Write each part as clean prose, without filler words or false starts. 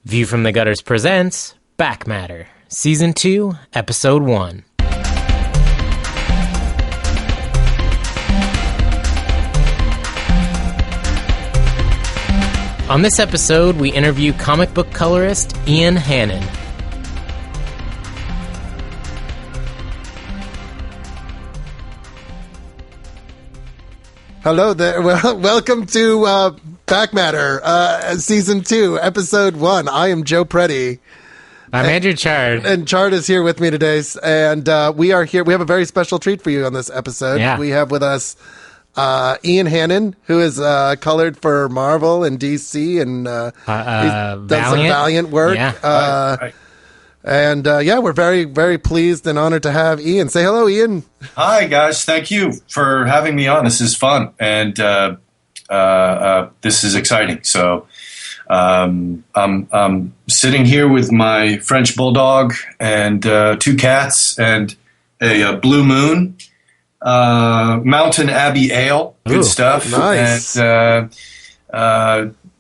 View from the Gutters presents Back Matter, Season 2, Episode 1. On this episode, we interview comic book colorist Ian Hannin. Hello there. Well, welcome to Back Matter, Season 2, Episode 1. I am Joe Preti. I'm Andrew Chard. And Chard is here with me today. And we are here. We have a very special treat for you on this episode. Yeah. We have with us Ian Hannin, who is colored for Marvel and DC and he's done some Valiant work. Yeah. Right. And we're very, very pleased and honored to have Ian. Say hello, Ian. Hi, guys. Thank you for having me on. This is fun, and this is exciting. So I'm sitting here with my French bulldog and 2 cats and a Blue Moon, Mountain Abbey Ale. Good stuff. Nice. And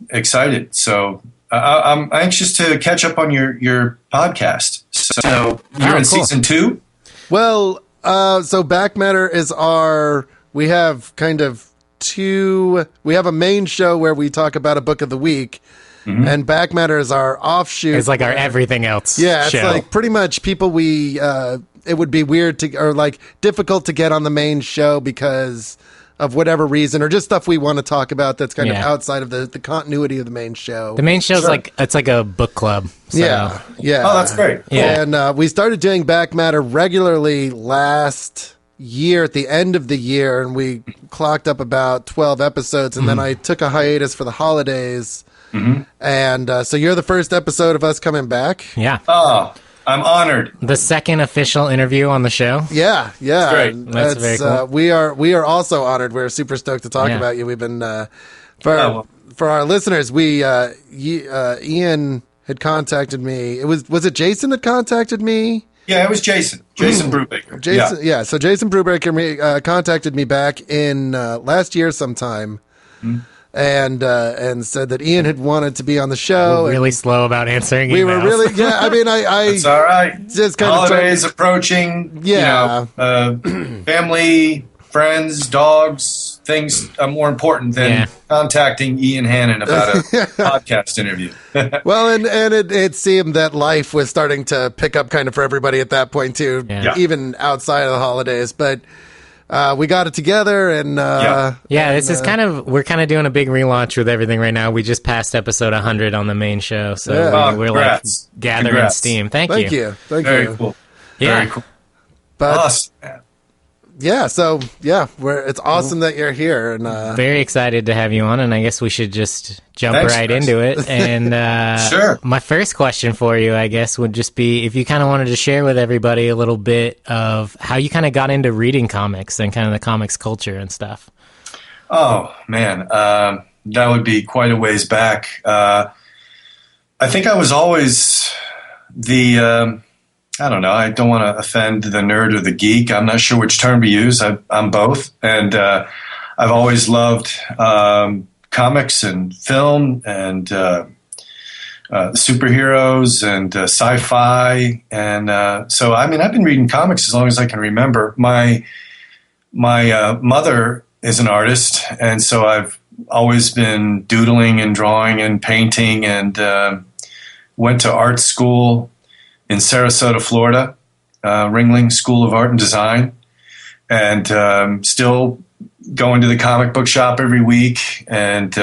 excited. So I'm anxious to catch up on your podcast. So you're in cool. Season 2? Well, so Back Matter is we have kind of we have a main show where we talk about a book of the week, and Back Matter is our offshoot. It's like our everything else Yeah, it's show. like pretty much people it would be weird or like difficult to get on the main show because of whatever reason, or just stuff we want to talk about that's kind of outside of the continuity of the main show. The main show's it's like a book club. So. Yeah. Oh, that's great. Cool. Yeah. And we started doing Back Matter regularly last year at the end of the year, and we clocked up about 12 episodes, and then I took a hiatus for the holidays. And so you're the first episode of us coming back. Yeah. Oh, I'm honored. The second official interview on the show. Yeah. great. And That's very cool. We are also honored. We're super stoked to talk about you. We've been for our listeners. Ian had contacted me. Was it Jason that contacted me? Yeah, it was Jason. Jason Brubaker. Jason, yeah. So Jason Brubaker contacted me back in last year sometime, and said that Ian had wanted to be on the show. We're really slow about answering We emails. were really, I mean, It's all right. just kind Holidays approaching. Yeah. Family, friends, dogs, things are more important than contacting Ian Hannin about a podcast interview. Well, and it seemed that life was starting to pick up kind of for everybody at that point too, even outside of the holidays. But we got it together, and this is we're kind of doing a big relaunch with everything right now. We just passed episode 100 on the main show, so we're like gathering steam. Thank you. Very cool. Yeah. Very cool. But Awesome. it's awesome that you're here, and Very excited to have you on, and I guess we should just jump Thanks, right guys. into it. And Sure. My first question for you, I guess, would just be if you kind of wanted to share with everybody a little bit of how you kind of got into reading comics and kind of the comics culture and stuff. Oh, man. That would be quite a ways back. I think I was always I don't know. I don't want to offend the nerd or the geek. I'm not sure which term to use. I'm both. And I've always loved comics and film and superheroes and sci-fi. And so, I mean, I've been reading comics as long as I can remember. My mother is an artist, and so I've always been doodling and drawing and painting, and went to art school in Sarasota, Florida, Ringling School of Art and Design, and still going to the comic book shop every week and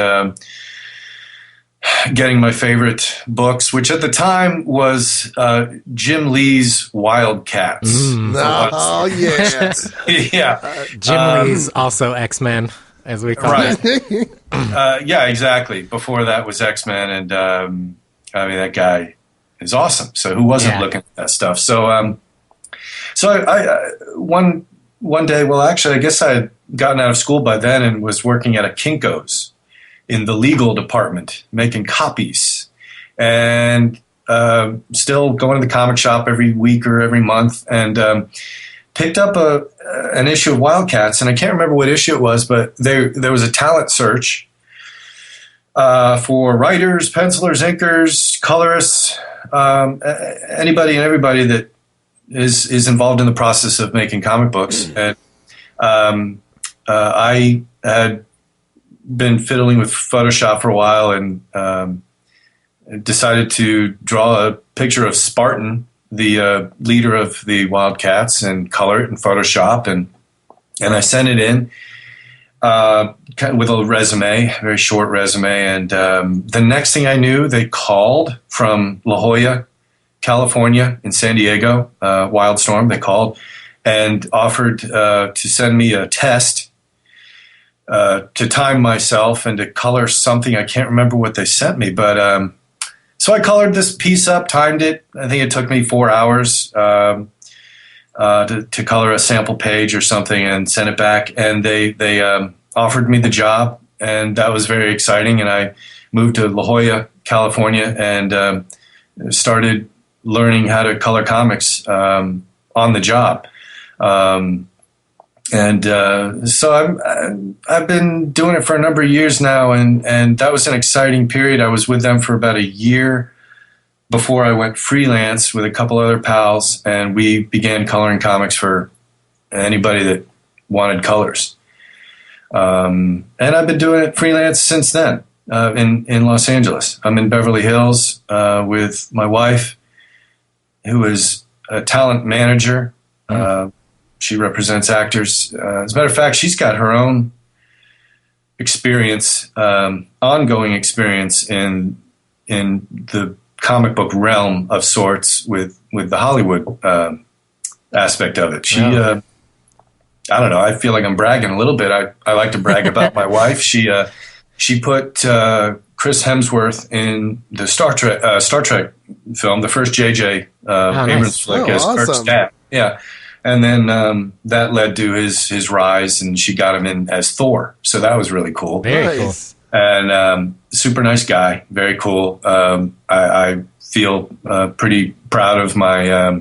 getting my favorite books, which at the time was Jim Lee's Wildcats. oh yeah, Yeah. Jim Lee's also X-Men, as we call it. Yeah, exactly. Before that was X-Men, and I mean, that guy is awesome. So who wasn't looking at that stuff? So I one day, well, actually, I guess I had gotten out of school by then and was working at a Kinko's in the legal department, making copies, and still going to the comic shop every week or every month, and picked up an issue of Wildcats, and I can't remember what issue it was, but there was a talent search for writers, pencilers, inkers, colorists, anybody and everybody that is involved in the process of making comic books. And I had been fiddling with Photoshop for a while and decided to draw a picture of Spartan, the leader of the Wildcats, and color it in Photoshop. And I sent it in with a resume, a very short resume. And the next thing I knew, they called from La Jolla, California, in San Diego, Wildstorm. They called and offered to send me a test to time myself and to color something. I can't remember what they sent me, but so I colored this piece up, timed it. I think it took me 4 hours to color a sample page or something and send it back. And they offered me the job, and that was very exciting. And I moved to La Jolla, California, and started learning how to color comics on the job. So I've been doing it for a number of years now, and that was an exciting period. I was with them for about a year before I went freelance with a couple other pals, and we began coloring comics for anybody that wanted colors. And I've been doing it freelance since then in Los Angeles. I'm in Beverly Hills with my wife, who is a talent manager. She represents actors. As a matter of fact, she's got her own experience, ongoing experience in the comic book realm of sorts with the Hollywood aspect of it. She, I don't know. I feel like I'm bragging a little bit. I like to brag about my wife. She put Chris Hemsworth in the Star Trek film, the first J.J. Abrams flick as Kirk's dad. Yeah. And then that led to his rise, and she got him in as Thor. So that was really cool. Very cool. And super nice guy. Very cool. I feel pretty proud of my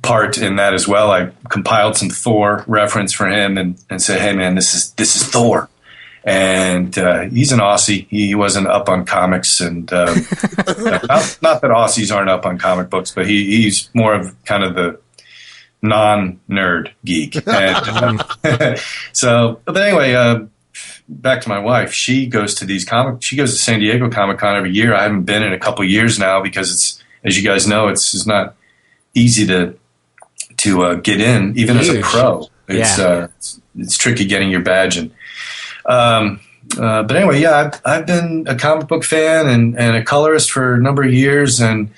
part in that as well. I compiled some Thor reference for him and said, hey, man, this is Thor. And he's an Aussie. He wasn't up on comics. And not that Aussies aren't up on comic books, but he's more of kind of the non-nerd geek. And, but anyway, back to my wife. She goes to San Diego Comic-Con every year. I haven't been in a couple of years now because it's, as you guys know, it's not easy to get in, even as a pro. It's tricky getting your badge. And but anyway, I've been a comic book fan and a colorist for a number of years, and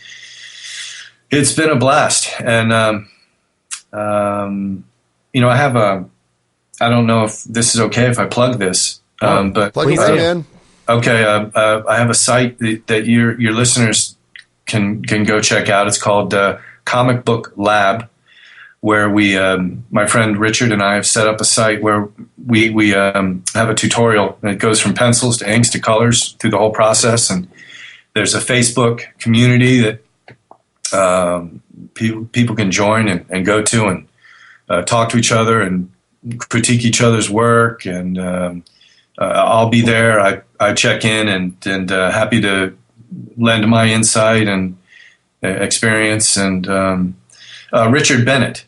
it's been a blast. And I have I don't know if this is okay if I plug this, but plug it right in. Okay. I have a site that your listeners can go check out. It's called Comic Book Lab, where we, my friend Richard and I have set up a site where we have a tutorial that goes from pencils to inks to colors through the whole process. And there's a Facebook community that people can join and go to and talk to each other and critique each other's work. And I'll be there. I check in and happy to lend my insight and experience. And Richard Bennett,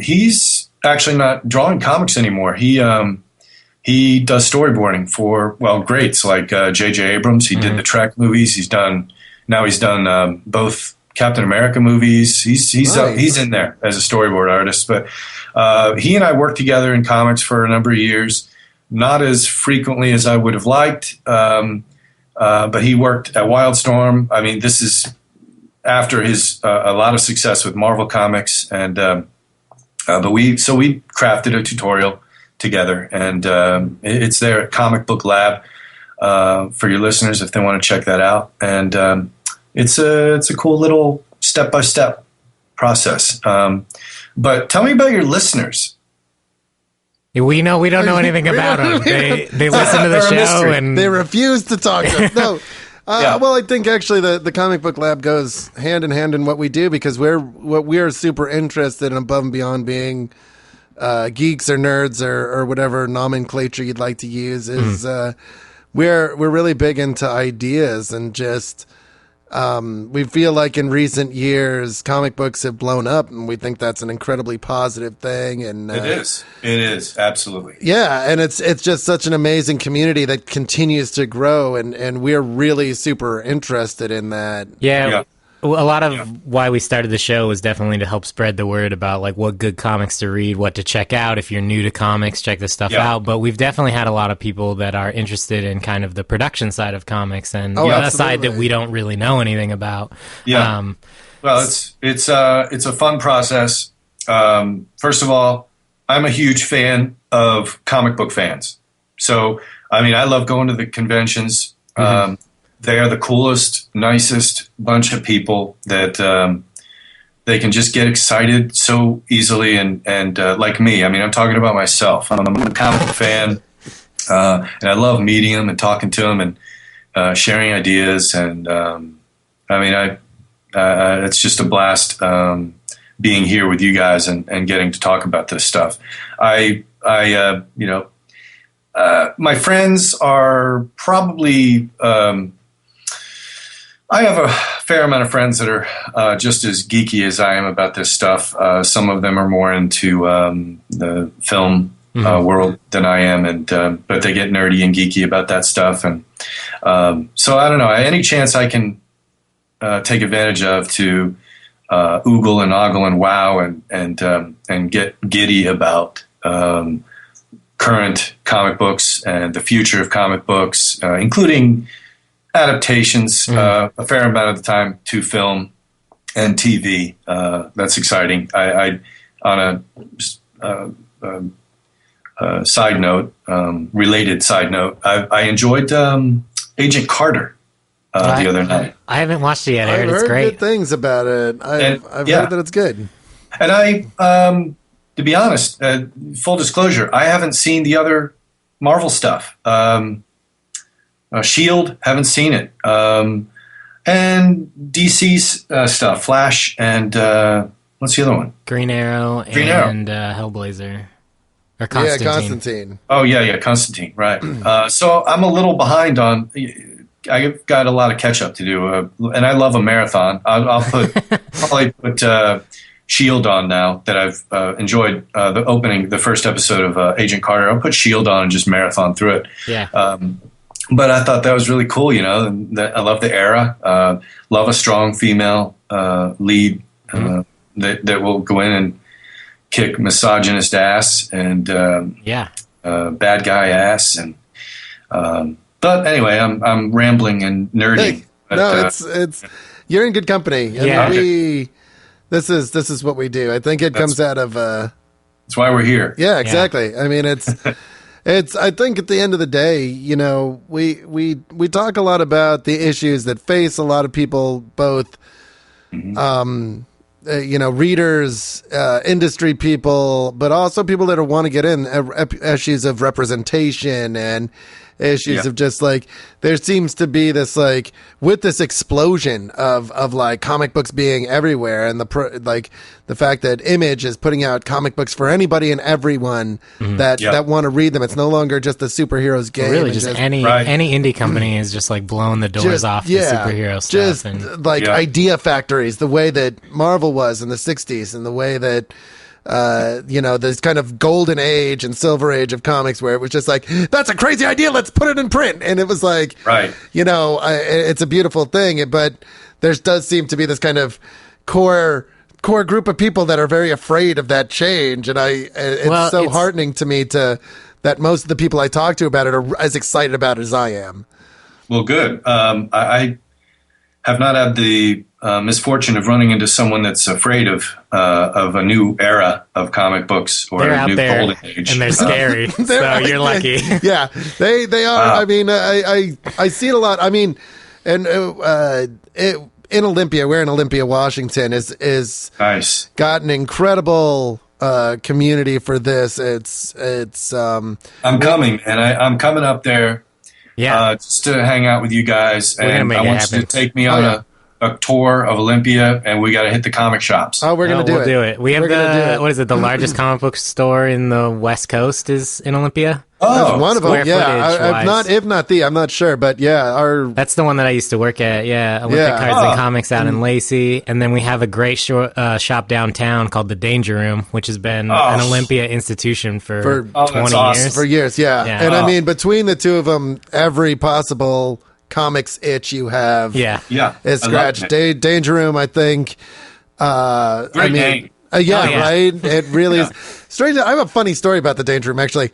he's actually not drawing comics anymore. He does storyboarding for greats like J.J. Abrams. He did the Trek movies. He's done both Captain America movies. He's in there as a storyboard artist. But he and I worked together in comics for a number of years, not as frequently as I would have liked. But he worked at Wildstorm. I mean, this is after his a lot of success with Marvel Comics, and but we crafted a tutorial together, and it's there at Comic Book Lab for your listeners if they want to check that out. And it's a cool little step-by-step process. But tell me about your listeners. We don't know anything about them. They listen to the show and they refuse to talk to us. No. Well, I think actually the Comic Book Lab goes hand in hand in what we do, because we're super interested in, above and beyond being geeks or nerds or whatever nomenclature you'd like to use, is we're really big into ideas and just we feel like in recent years comic books have blown up, and we think that's an incredibly positive thing. And it is absolutely, yeah. And it's just such an amazing community that continues to grow, and we're really super interested in that. Yeah. A lot of why we started the show was definitely to help spread the word about like what good comics to read, what to check out. If you're new to comics, check this stuff out. But we've definitely had a lot of people that are interested in kind of the production side of comics and the side that we don't really know anything about. Yeah. Well, it's a fun process. First of all, I'm a huge fan of comic book fans. So, I mean, I love going to the conventions. They are the coolest, nicest bunch of people that they can just get excited so easily. And like me, I mean, I'm talking about myself. I'm a comic book fan, and I love meeting them and talking to them and sharing ideas. And I mean, it's just a blast being here with you guys and getting to talk about this stuff. My friends are probably. I have a fair amount of friends that are just as geeky as I am about this stuff. Some of them are more into the film world than I am, but they get nerdy and geeky about that stuff. And so I don't know. Any chance I can take advantage of to oogle and ogle and wow and get giddy about current comic books and the future of comic books, including adaptations, a fair amount of the time to film and TV. That's exciting. I on a side note, related side note, I enjoyed Agent Carter the other night. I haven't watched it yet. I've heard great. Good things about it. I've heard that it's good. And to be honest, full disclosure, I haven't seen the other Marvel stuff. Shield, haven't seen it. And DC's stuff, Flash and what's the other one? Green Arrow and Hellblazer. Or Constantine. Yeah, Constantine. Oh, yeah, Constantine, right. So I'm a little behind on... I've got a lot of catch-up to do, and I love a marathon. I'll probably put Shield on now that I've enjoyed the first episode of Agent Carter. I'll put Shield on and just marathon through it. Yeah. But I thought that was really cool, you know. I love the era. Love a strong female lead that will go in and kick misogynist ass and bad guy ass. And but anyway, I'm rambling and nerding. Hey, it's you're in good company. I mean, this is what we do. I think it comes out of. That's why we're here. Yeah, exactly. Yeah. I mean, It's. I think at the end of the day, you know, we talk a lot about the issues that face a lot of people, both, readers, industry people, but also people that want to get in issues of representation and issues of just like there seems to be this like with this explosion of like comic books being everywhere and the fact that Image is putting out comic books for anybody and everyone that want to read them. It's no longer just the superheroes game. Really, just any indie company is just like blowing the doors off the superhero stuff. Just idea factories, the way that Marvel was in the 60s and the way that this kind of golden age and silver age of comics where it was just like, that's a crazy idea, let's put it in print. And it was like, it's a beautiful thing, but there does seem to be this kind of core group of people that are very afraid of that change. And it's heartening to me that most of the people I talk to about it are as excited about it as I am. Well, good. I have not had the misfortune of running into someone that's afraid of a new era of comic books or a new golden age, and they're scary. So you're lucky. Yeah, they are. Wow. I mean, I see it a lot. I mean, and in Olympia, we're in Olympia, Washington, is nice. Got an incredible community for this. It's. I'm coming, and I'm coming up there. Yeah, just to hang out with you guys, and I want you to take me on a tour of Olympia, and we got to hit the comic shops. Oh, we're gonna do it. We have what is it? The largest comic book store in the West Coast is in Olympia. Oh, that's one of them. Yeah, if not the, I'm not sure, but yeah, that's the one that I used to work at. Yeah, Olympic Cards and Comics out in Lacey, and then we have a great shop downtown called the Danger Room, which has been an Olympia institution for 20 years. For years, yeah. And I mean, between the two of them, every possible comics itch you have, is scratched. Danger Room, I think. Great name. Right. It really is strange. I have a funny story about the Danger Room, actually.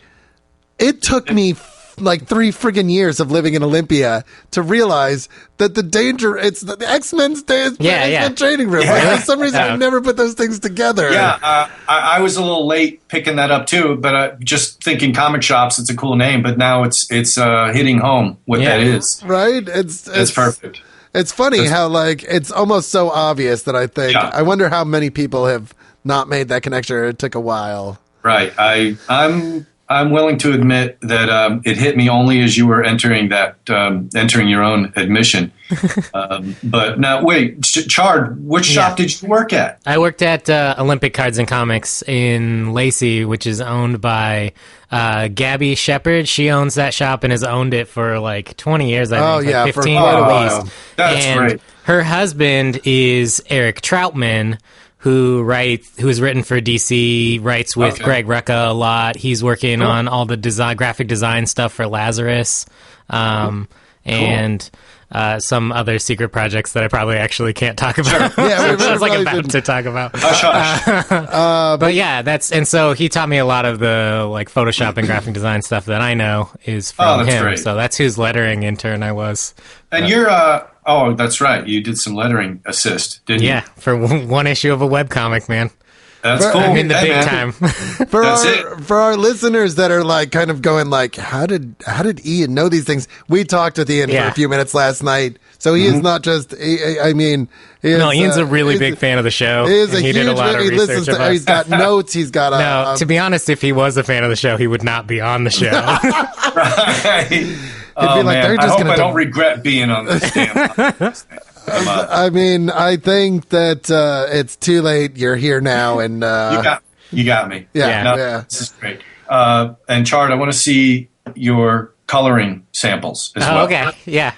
It took me like 3 friggin' years of living in Olympia to realize that it's the X-Men's X-Men training room. Yeah. Like, for some reason, I never put those things together. Yeah, I was a little late picking that up too, but just thinking comic shops, it's a cool name. But now it's hitting home what that is. Right? It's perfect. It's funny how like it's almost so obvious that I think I wonder how many people have not made that connection. Or it took a while. Right. I'm willing to admit that it hit me only as you were entering your own admission. But now, wait, Chard, which shop did you work at? I worked at Olympic Cards and Comics in Lacey, which is owned by Gabby Shepard. She owns that shop and has owned it for like 20 years, I think. Like 15 at least. That's great. Her husband is Eric Troutman, who has written for DC, writes with Greg Rucka a lot. He's working on all the graphic design stuff for Lazarus, and some other secret projects that I probably actually can't talk about. Sure. Yeah, which I was like about to talk about. But yeah, so he taught me a lot of the like Photoshop and graphic design stuff that I know is from him. Great. So that's whose lettering intern I was. And you're that's right. You did some lettering assist, didn't you? Yeah, for one issue of a webcomic, man. That's cool. I'm in the big time. For our listeners that are like kind of going like, how did Ian know these things? We talked with Ian for a few minutes last night, so he is not just. Ian's a really big fan of the show. He did a lot of research. He's got notes. He's got to be honest, if he was a fan of the show, he would not be on the show. Right. I hope I don't regret being on this damn. I mean, I think that it's too late. You're here now, and you got me. Yeah. This is great. And Chard, I want to see your coloring samples as well. Okay, yeah.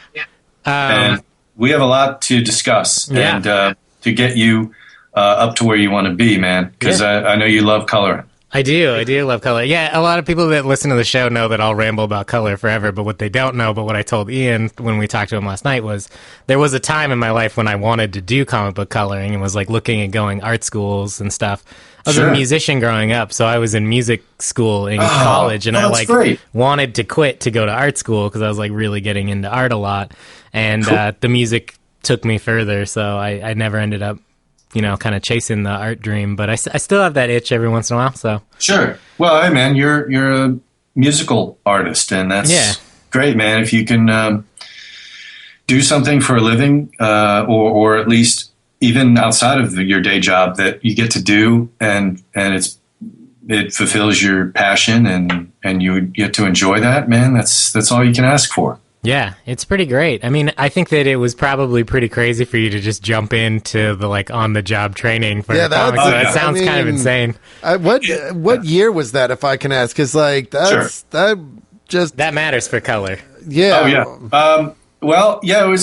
And we have a lot to discuss and to get you up to where you want to be, man. Because I know you love coloring. I do love color. Yeah, a lot of people that listen to the show know that I'll ramble about color forever, but what they don't know, but what I told Ian when we talked to him last night was there was a time in my life when I wanted to do comic book coloring and was like looking at going art schools and stuff. I was a musician growing up, so I was in music school in college, and I wanted to quit to go to art school because I was like really getting into art a lot, and the music took me further, so I never ended up kind of chasing the art dream, but I still have that itch every once in a while. So sure. Well, hey man, you're a musical artist, and that's great, man. If you can do something for a living, or at least even outside of your day job that you get to do, and it fulfills your passion, and you get to enjoy that, man. That's all you can ask for. Yeah, it's pretty great. I mean, I think that it was probably pretty crazy for you to just jump into the like on the job training for comics. That sounds kind of insane. What year was that, if I can ask? Because like that matters for color. Yeah. Oh yeah.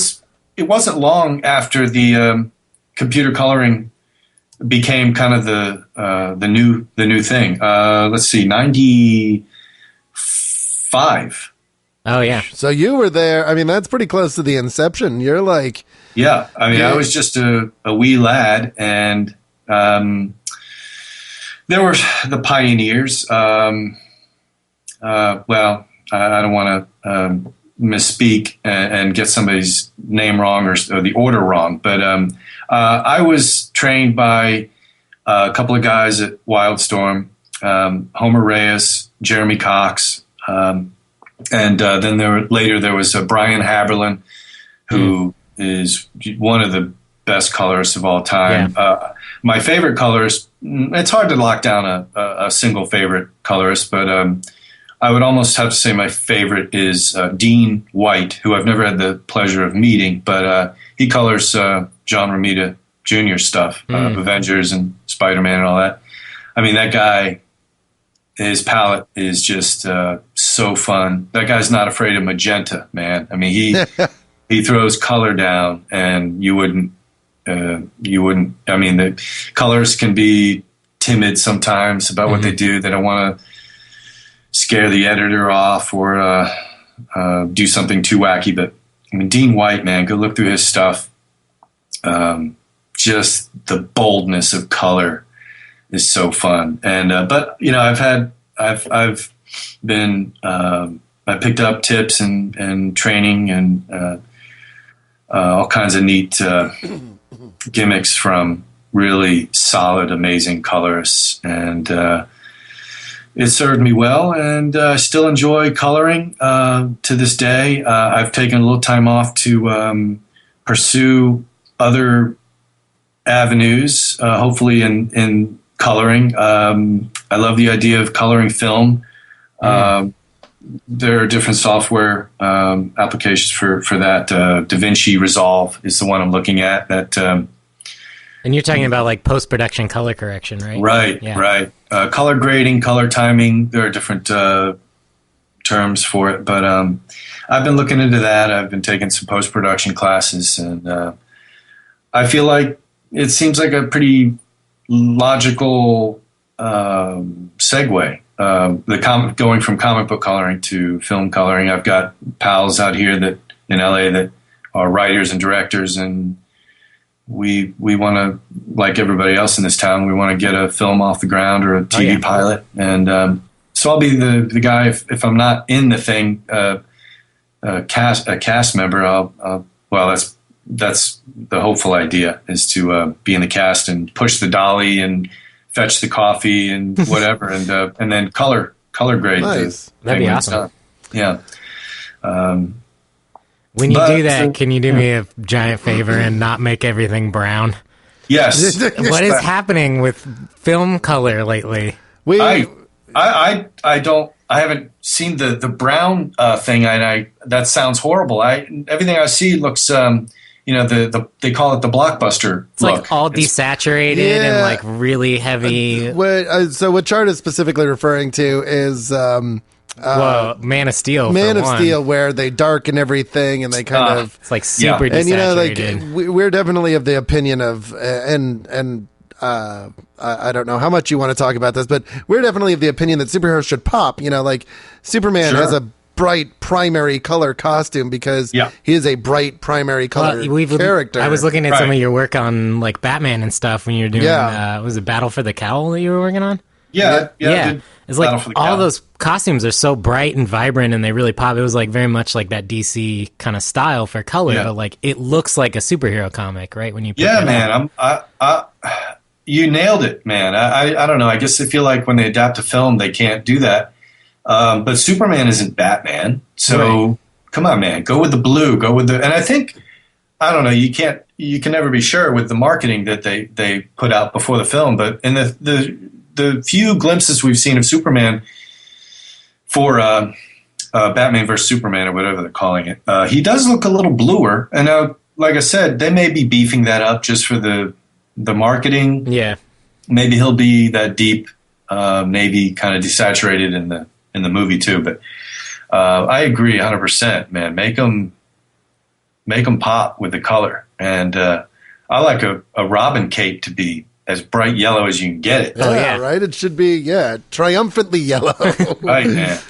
It wasn't long after the computer coloring became kind of the new thing. Let's see, 95. Oh, yeah. So you were there. I mean, that's pretty close to the inception. You're like... Yeah. I mean, I was just a wee lad, and there were the pioneers. I don't want to misspeak and get somebody's name wrong or the order wrong, but I was trained by a couple of guys at Wildstorm, Homer Reyes, Jeremy Cox, and then there was Brian Haberlin, who is one of the best colorists of all time. Yeah. My favorite colorist, it's hard to lock down a single favorite colorist, but I would almost have to say my favorite is Dean White, who I've never had the pleasure of meeting, but he colors John Romita Jr. stuff, Avengers and Spider-Man and all that. I mean, that guy, his palette is just so fun. That guy's not afraid of magenta, man. I mean, he throws color down, and you wouldn't. I mean, the colors can be timid sometimes about what they do. They don't want to scare the editor off or do something too wacky. But I mean, Dean White, man, go look through his stuff. Just the boldness of color is so fun. And but you know, I've been I picked up tips and training and all kinds of neat gimmicks from really solid, amazing colorists, and it served me well, and I still enjoy coloring to this day. I've taken a little time off to pursue other avenues, hopefully in coloring. I love the idea of coloring film. There are different software applications for that. DaVinci Resolve is the one I'm looking at. That and you're talking about like post-production color correction, right? Right, yeah. Right. Color grading, color timing. There are different terms for it, but I've been looking into that. I've been taking some post-production classes, and I feel like it seems like a pretty logical segue. Going from comic book coloring to film coloring. I've got pals out here that in LA that are writers and directors, and we want to, like everybody else in this town, we want to get a film off the ground or a TV pilot. And so I'll be the guy if I'm not in the thing, a cast member. Well, that's the hopeful idea, is to be in the cast and push the dolly and fetch the coffee and whatever, and then color grade. Nice. That'd be awesome. Yeah. When you do that, can you do me a giant favor and not make everything brown? Yes. What is happening with film color lately? I haven't seen the brown thing, and that sounds horrible. Everything I see looks they call it the blockbuster It's look. like all desaturated and like really heavy. So what Chard is specifically referring to is Man of Steel. Man of Steel, where they darken everything and they kind of it's like super desaturated. And we're definitely of the opinion of I don't know how much you want to talk about this, but we're definitely of the opinion that superheroes should pop. Like Superman has a bright primary color costume because he is a bright primary color character. I was looking at some of your work on like Batman and stuff when you were doing was it Battle for the Cowl that you were working on? Yeah. It's like all those costumes are so bright and vibrant and they really pop. It was like very much like that DC kind of style for color, but like it looks like a superhero comic, right? When you put man, you nailed it, man. I don't know. I guess I feel like when they adapt a film, they can't do that. But Superman isn't Batman, so come on, man, go with the blue, and I think, I don't know, you can never be sure with the marketing that they put out before the film, but in the few glimpses we've seen of Superman for Batman vs Superman or whatever they're calling it, he does look a little bluer, and like I said, they may be beefing that up just for the marketing. Yeah, maybe he'll be that deep navy kind of desaturated in the movie too, but I agree 100%, man. Make them pop with the color, and I like a Robin cape to be as bright yellow as you can get it. Yeah, right. It should be triumphantly yellow. Right, man.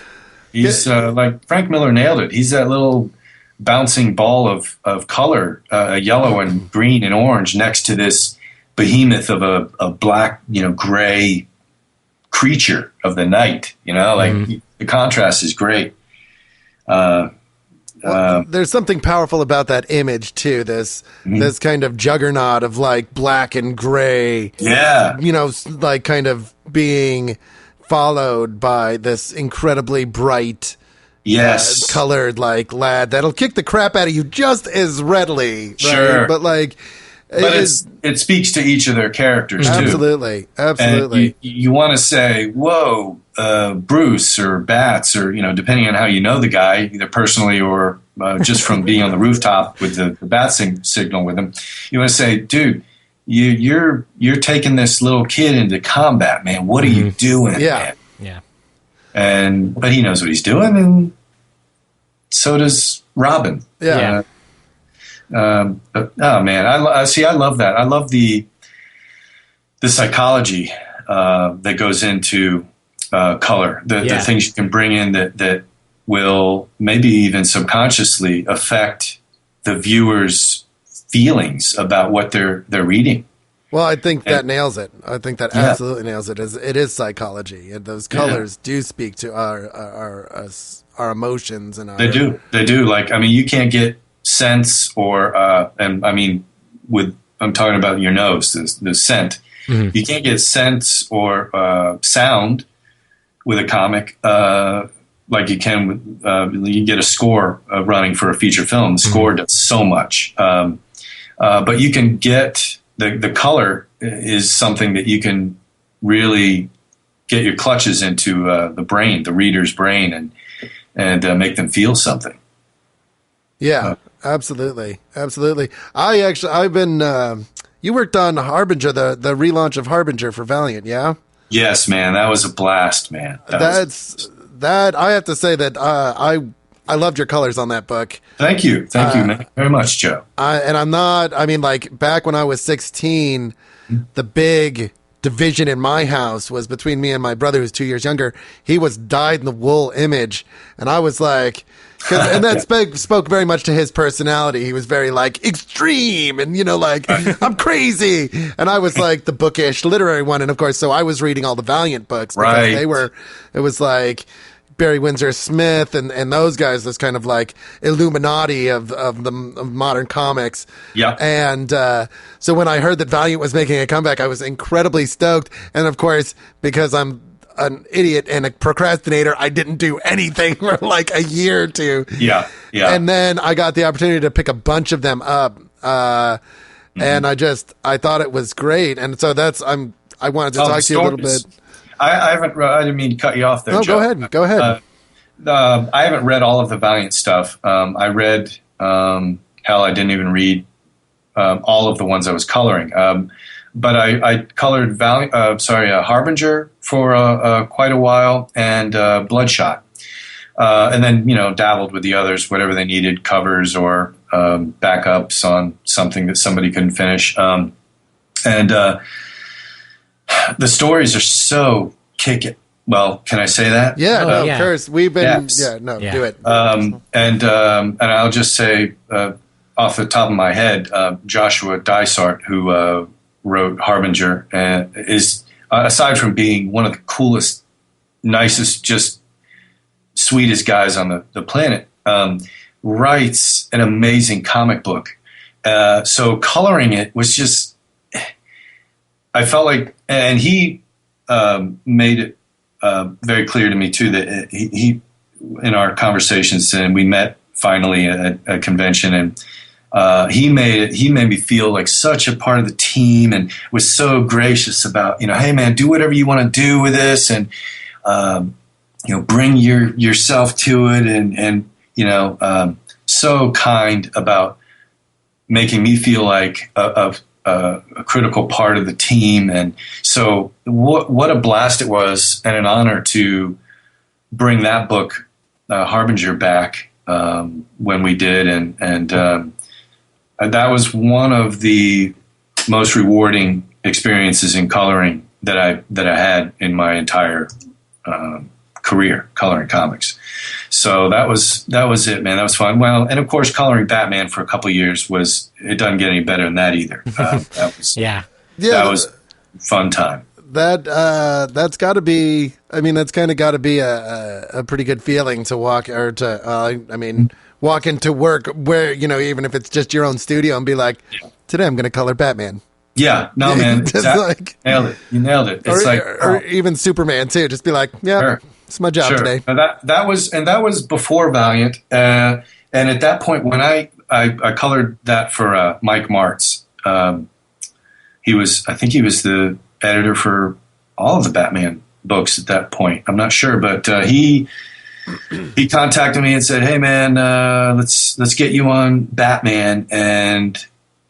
He's like Frank Miller nailed it. He's that little bouncing ball of color, yellow and green and orange next to this behemoth of a black, gray creature of the night. The contrast is great. There's something powerful about that image too. This kind of juggernaut of like black and gray. Yeah. Like kind of being followed by this incredibly bright, colored like lad that'll kick the crap out of you just as readily. Right? Sure. But like, But it speaks to each of their characters too. Absolutely. And you want to say, whoa, Bruce or Bats, or depending on how you know the guy, either personally or just from being on the rooftop with the bat signal with him. You want to say, dude, you're taking this little kid into combat, man. What are you doing, man? Yeah. But he knows what he's doing, and so does Robin. Yeah. But, oh man, I love that. I love the psychology that goes into color, the things you can bring in that will maybe even subconsciously affect the viewer's feelings about what they're reading. Well, I think that nails it. I think that absolutely nails it. It is psychology, and those colors do speak to our emotions and our. They do. Like, I mean, you can't get sense or and I mean, I'm talking about your nose, the scent. Mm-hmm. You can't get sense or sound with a comic like you can with you get a score running for a feature film. The score does so much, but you can get the color is something that you can really get your clutches into the brain, the reader's brain, and make them feel something. Yeah, absolutely. I've been. You worked on Harbinger, the relaunch of Harbinger for Valiant, yeah? Yes, man, that was a blast, man. That I have to say that I loved your colors on that book. Thank you, man, very much, Joe. Back when I was 16, the big division in my house was between me and my brother, who's 2 years younger. He was dyed-in-the-wool Image, and I was like, and that spoke very much to his personality. He was very like extreme, and I'm crazy, and I was like the bookish literary one, and of course, so I was reading all the Valiant books because it was like Barry Windsor Smith and those guys, this kind of like Illuminati of modern comics. Yeah. And so when I heard that Valiant was making a comeback, I was incredibly stoked. And of course, because I'm an idiot and a procrastinator, I didn't do anything for like a year or two. Yeah. And then I got the opportunity to pick a bunch of them up. And I thought it was great. And so I wanted to talk to you a little bit. I didn't mean to cut you off there, Joe. Go ahead. I haven't read all of the Valiant stuff. I read, I didn't even read all of the ones I was coloring. But I colored Harbinger for quite a while, and Bloodshot. And then, dabbled with the others, whatever they needed, covers or backups on something that somebody couldn't finish. The stories are so kick-it. Well, can I say that? Yeah, of course. We've been. Do it. And I'll just say off the top of my head, Joshua Dysart, who wrote Harbinger, is aside from being one of the coolest, nicest, just sweetest guys on the planet, writes an amazing comic book. So coloring it was just. I felt like, and he made it very clear to me too that he in our conversations, and we met finally at a convention, and he made me feel like such a part of the team, and was so gracious about hey man, do whatever you want to do with this, and bring yourself to it, and so kind about making me feel like a critical part of the team. And so what a blast it was, and an honor to bring that book, Harbinger, back when we did. And that was one of the most rewarding experiences in coloring that I had in my entire career coloring comics. So that was it, man. That was fun. Well, and of course, coloring Batman for a couple of years it doesn't get any better than that either. That was that was a fun time. That's got to be. I mean, that's kind of got to be a pretty good feeling to walk walk into work where even if it's just your own studio and be like, today I'm going to color Batman. Yeah, no, man, exactly. Nailed it. You nailed it. It's or even Superman too. Just be like, sure. It's my job today. That was before Valiant, and at that point when I colored that for Mike Martz, I think he was the editor for all of the Batman books at that point. I'm not sure, but he contacted me and said, "Hey man, let's get you on Batman." And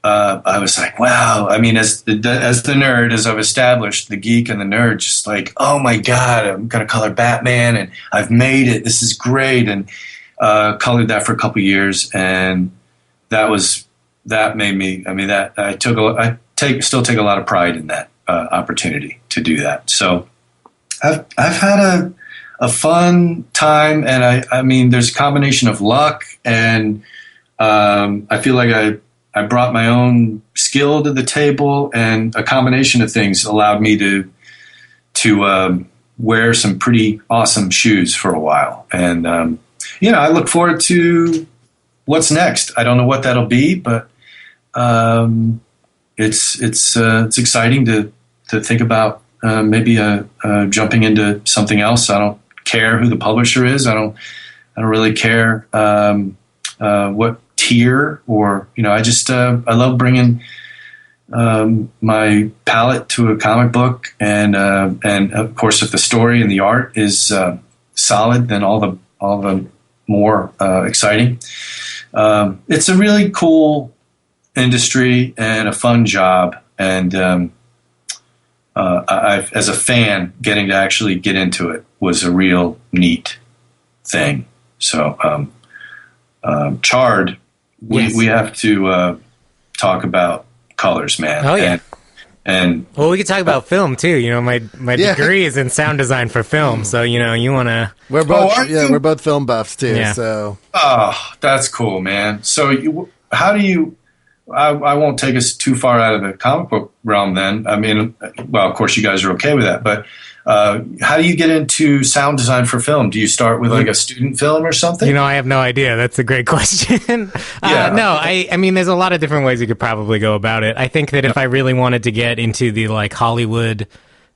I was like, "Wow!" I mean, as the nerd, as I've established, the geek and the nerd, just like, "Oh my god, I'm gonna color Batman, and I've made it. This is great." And colored that for a couple years, and that made me. I mean, that I still take a lot of pride in that opportunity to do that. So I've had a fun time, and I mean, there's a combination of luck, and I feel like I brought my own skill to the table, and a combination of things allowed me to wear some pretty awesome shoes for a while. And I look forward to what's next. I don't know what that'll be, but it's exciting to think about maybe jumping into something else. I don't care who the publisher is. I don't really care what tier, or I love bringing my palette to a comic book, and of course, if the story and the art is solid, then all the more exciting. It's a really cool industry and a fun job, and as a fan, getting to actually get into it was a real neat thing. So, Chard, we have to talk about colors, man. Oh yeah. And well, we could talk about film too. My degree is in sound design for film, so you want to. We're both film buffs too. Yeah. So that's cool, man. So how do you? I won't take us too far out of the comic book realm then. I mean, well, of course you guys are okay with that, but how do you get into sound design for film? Do you start with like a student film or something? I have no idea. That's a great question. No, I mean, there's a lot of different ways you could probably go about it. I think that if I really wanted to get into the like Hollywood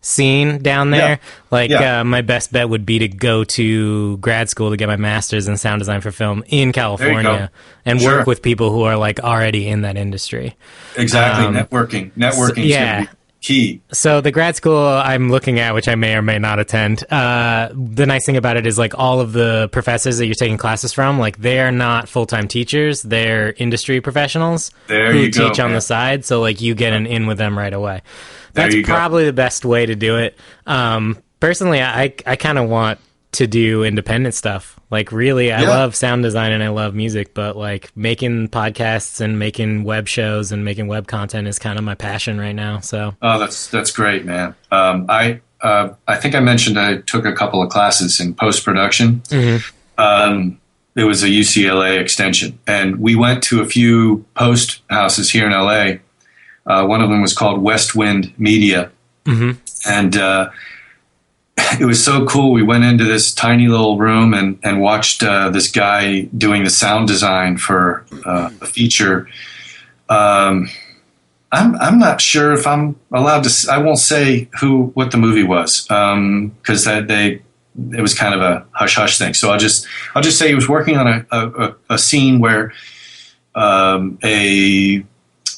scene down there, my best bet would be to go to grad school to get my master's in sound design for film in California and work with people who are like already in that industry. Exactly. Networking is going to be key. So the grad school I'm looking at, which I may or may not attend, the nice thing about it is like all of the professors that you're taking classes from, like they're not full-time teachers, they're industry professionals who teach on the side. So like you get an in with them right away. That's probably the best way to do it. Personally, I kind of want to do independent stuff. Like really, I love sound design and I love music, but like making podcasts and making web shows and making web content is kind of my passion right now. So that's great, man. I think I mentioned I took a couple of classes in post-production. Mm-hmm. It was a UCLA extension, and we went to a few post houses here in LA. One of them was called West Wind Media. Mm-hmm. And it was so cool. We went into this tiny little room and watched this guy doing the sound design for a feature. I'm not sure if I'm allowed to. I won't say what the movie was because it was kind of a hush hush thing. So I'll just say he was working on a scene where a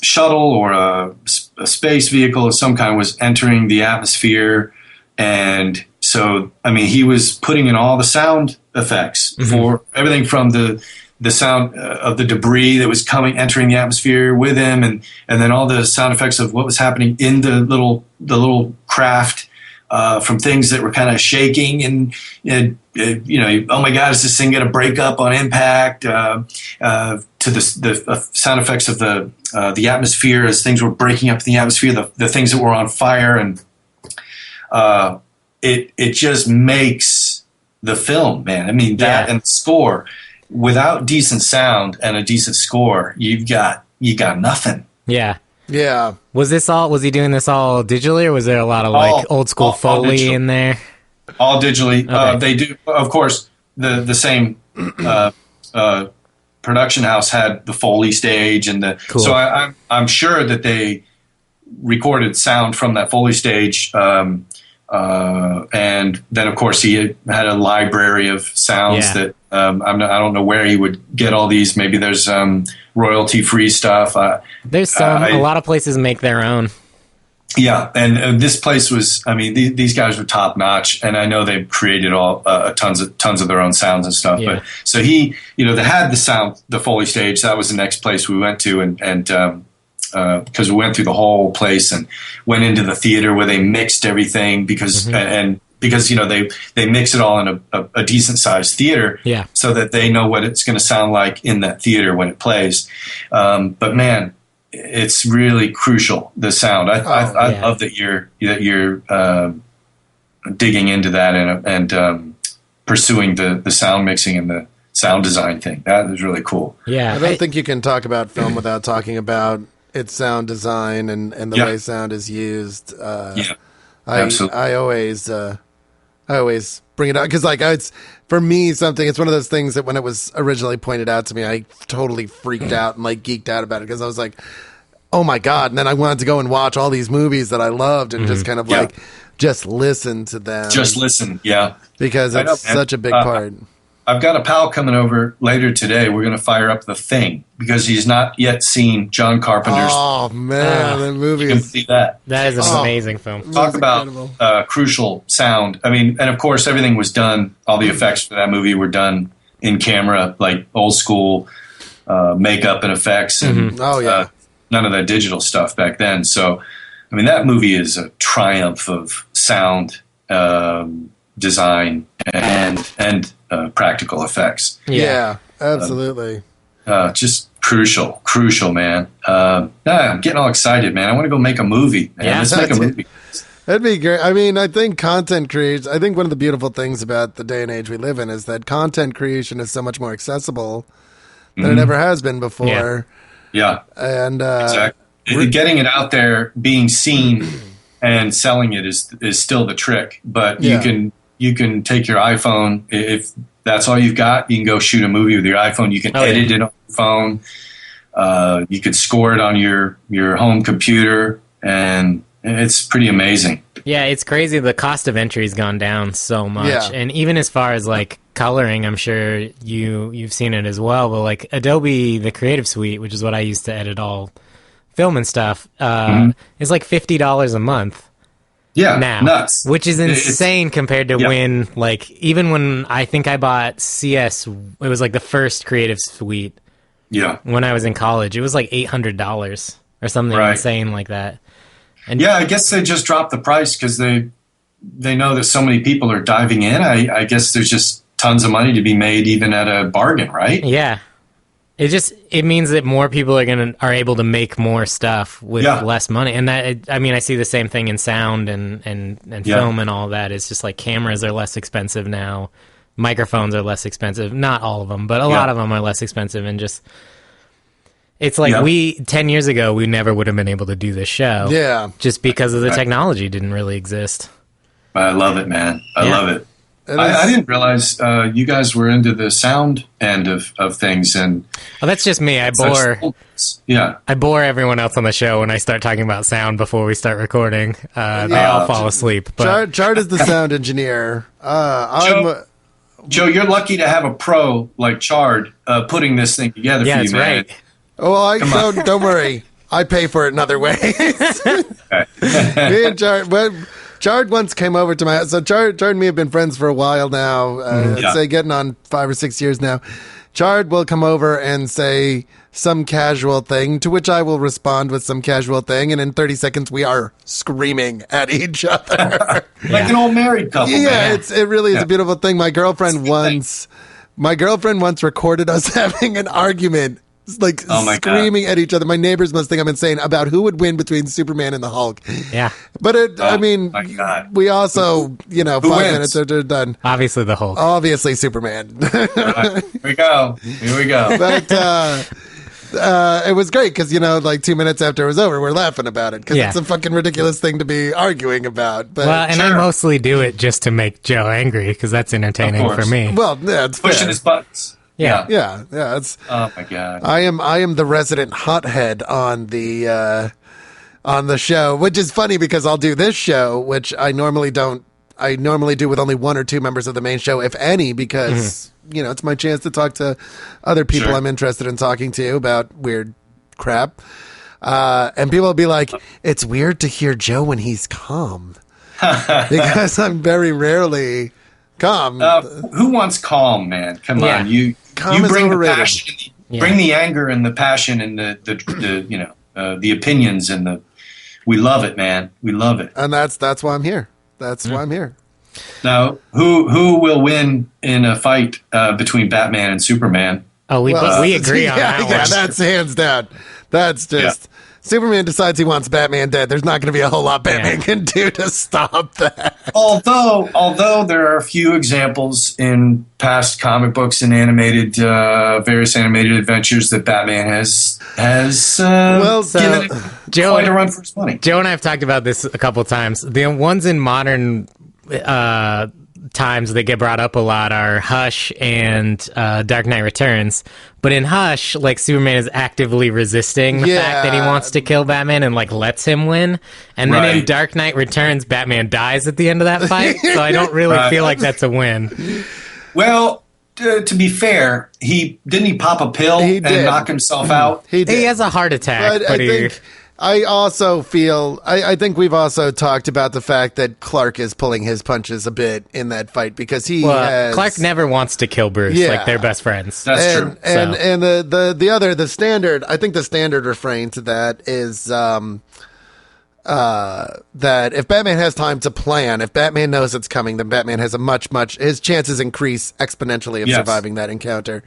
shuttle or a space vehicle of some kind was entering the atmosphere, and so I mean he was putting in all the sound effects for everything from the sound of the debris that was entering the atmosphere with him, and then all the sound effects of what was happening in the little craft from things that were kind of shaking and oh my God, is this thing going to break up on impact? To the sound effects of the atmosphere as things were breaking up in the atmosphere, the things that were on fire, and it just makes the film, man. I mean that and the score. Without decent sound and a decent score, you got nothing. Yeah. Yeah. Was he doing this all digitally, or was there a lot of old school Foley in there? All digitally. Okay. They do, of course, the same production house had the Foley stage and cool. So I'm sure that they recorded sound from that Foley stage And then, of course, he had a library of sounds that I don't know where he would get all these. Maybe there's royalty-free stuff. There's a lot of places make their own. Yeah, and this place was, I mean, these guys were top-notch, and I know they've created tons of their own sounds and stuff. Yeah. But so he, they had the Foley stage. That was the next place we went to, and because we went through the whole place and went into the theater where they mixed everything because they mix it all in a decent sized theater, so that they know what it's going to sound like in that theater when it plays. But man, it's really crucial, the sound. I love that you're digging into that and pursuing the sound mixing and the sound design thing. That is really cool. Yeah, I don't think you can talk about film without talking about its sound design and the way sound is used. Absolutely. I always bring it up because it's for me it's one of those things that when it was originally pointed out to me, I totally freaked out and geeked out about it because I was like, oh my God. And then I wanted to go and watch all these movies that I loved and just kind of just listen to them. Just listen. Yeah. Because it's such a big part. I've got a pal coming over later today. We're going to fire up The Thing because he's not yet seen John Carpenter's. Oh man, that movie you can see that. That is an amazing film. Talk about crucial sound. I mean, and of course, everything was done. All the effects for that movie were done in camera, like old school makeup and effects, and none of that digital stuff back then. So, I mean, that movie is a triumph of sound design and practical effects. Yeah, absolutely. Just crucial, man. I'm getting all excited, man. I want to go make a movie, man. Yeah, let's make a movie. That'd be great. I mean, I think content creation, I think one of the beautiful things about the day and age we live in is that content creation is so much more accessible than it ever has been before. Yeah. And exactly. Getting it out there, being seen and selling it is still the trick, but you can take your iPhone. If that's all you've got, you can go shoot a movie with your iPhone. You can edit it on your phone. You could score it on your home computer, and it's pretty amazing. Yeah, it's crazy. The cost of entry has gone down so much. Yeah. And even as far as coloring, I'm sure you've seen it as well, but Adobe, the Creative Suite, which is what I use to edit all film and stuff, is $50 a month. Yeah, now, nuts. Which is insane compared to when, even when I think I bought CS, it was the first Creative Suite. Yeah. When I was in college, it was $800 or something insane like that. And I guess they just dropped the price because they know that so many people are diving in. I guess there's just tons of money to be made even at a bargain, right? Yeah. It means that more people are able to make more stuff with less money, and that I see the same thing in sound and film and all that. It's just cameras are less expensive now, microphones are less expensive. Not all of them, but a lot of them are less expensive, and just it's 10 years ago we never would have been able to do this show, just because of the technology didn't really exist. I love it, man. I love it. I didn't realize you guys were into the sound end of things, and that's just me. I bore everyone else on the show when I start talking about sound before we start recording. They all fall asleep. But Chard is the sound engineer. Joe, you're lucky to have a pro like Chard putting this thing together for you, man. Right. Oh, don't worry. I pay for it in other ways. Me and Chard. Chard once came over to my house. So Chard and me have been friends for a while now. I'd say getting on 5 or 6 years now. Chard will come over and say some casual thing, to which I will respond with some casual thing, and in 30 seconds we are screaming at each other. Like an old married couple. Yeah, it really is a beautiful thing. My girlfriend once recorded us having an argument. Screaming at each other. My neighbors must think I'm insane about who would win between Superman and the Hulk. Yeah. But we also, 5 minutes after done. Obviously the Hulk. Obviously Superman. Here we go. But it was great because, 2 minutes after it was over, we're laughing about it because it's a fucking ridiculous thing to be arguing about. But I mostly do it just to make Joe angry because that's entertaining for me. Well, yeah, it's pushing his buttons. Yeah. It's. Oh my God. I am the resident hothead on the on the show, which is funny because I'll do this show, which I normally don't. I normally do with only one or two members of the main show, if any, because, it's my chance to talk to other people I'm interested in talking to about weird crap. And people will be like, it's weird to hear Joe when he's calm. Because I'm very rarely calm. Who wants calm, man? Come on. You bring the passion, bring the anger and the passion and the opinions and we love it, man. We love it. And that's why I'm here. That's why I'm here. Now, who will win in a fight between Batman and Superman? Oh, we agree on that one. Yeah, that's hands down. That's just Superman decides he wants Batman dead. There's not going to be a whole lot Batman can do to stop that. Although there are a few examples in past comic books and various animated adventures that Batman has given it quite a run for his money. Joe and I have talked about this a couple times. The ones in modern times that get brought up a lot are Hush and Dark Knight Returns. But in Hush, like, Superman is actively resisting the fact that he wants to kill Batman and, like, lets him win. And then in Dark Knight Returns, Batman dies at the end of that fight. So I don't really feel like that's a win. Well, to be fair, he pop a pill and knock himself out? He has a heart attack. But I also feel, I think we've also talked about the fact that Clark is pulling his punches a bit in that fight because Clark never wants to kill Bruce. Like, they're best friends. That's true. And the standard, I think the standard refrain to that is that if Batman has time to plan, if Batman knows it's coming, then Batman has his chances increase exponentially of surviving that encounter.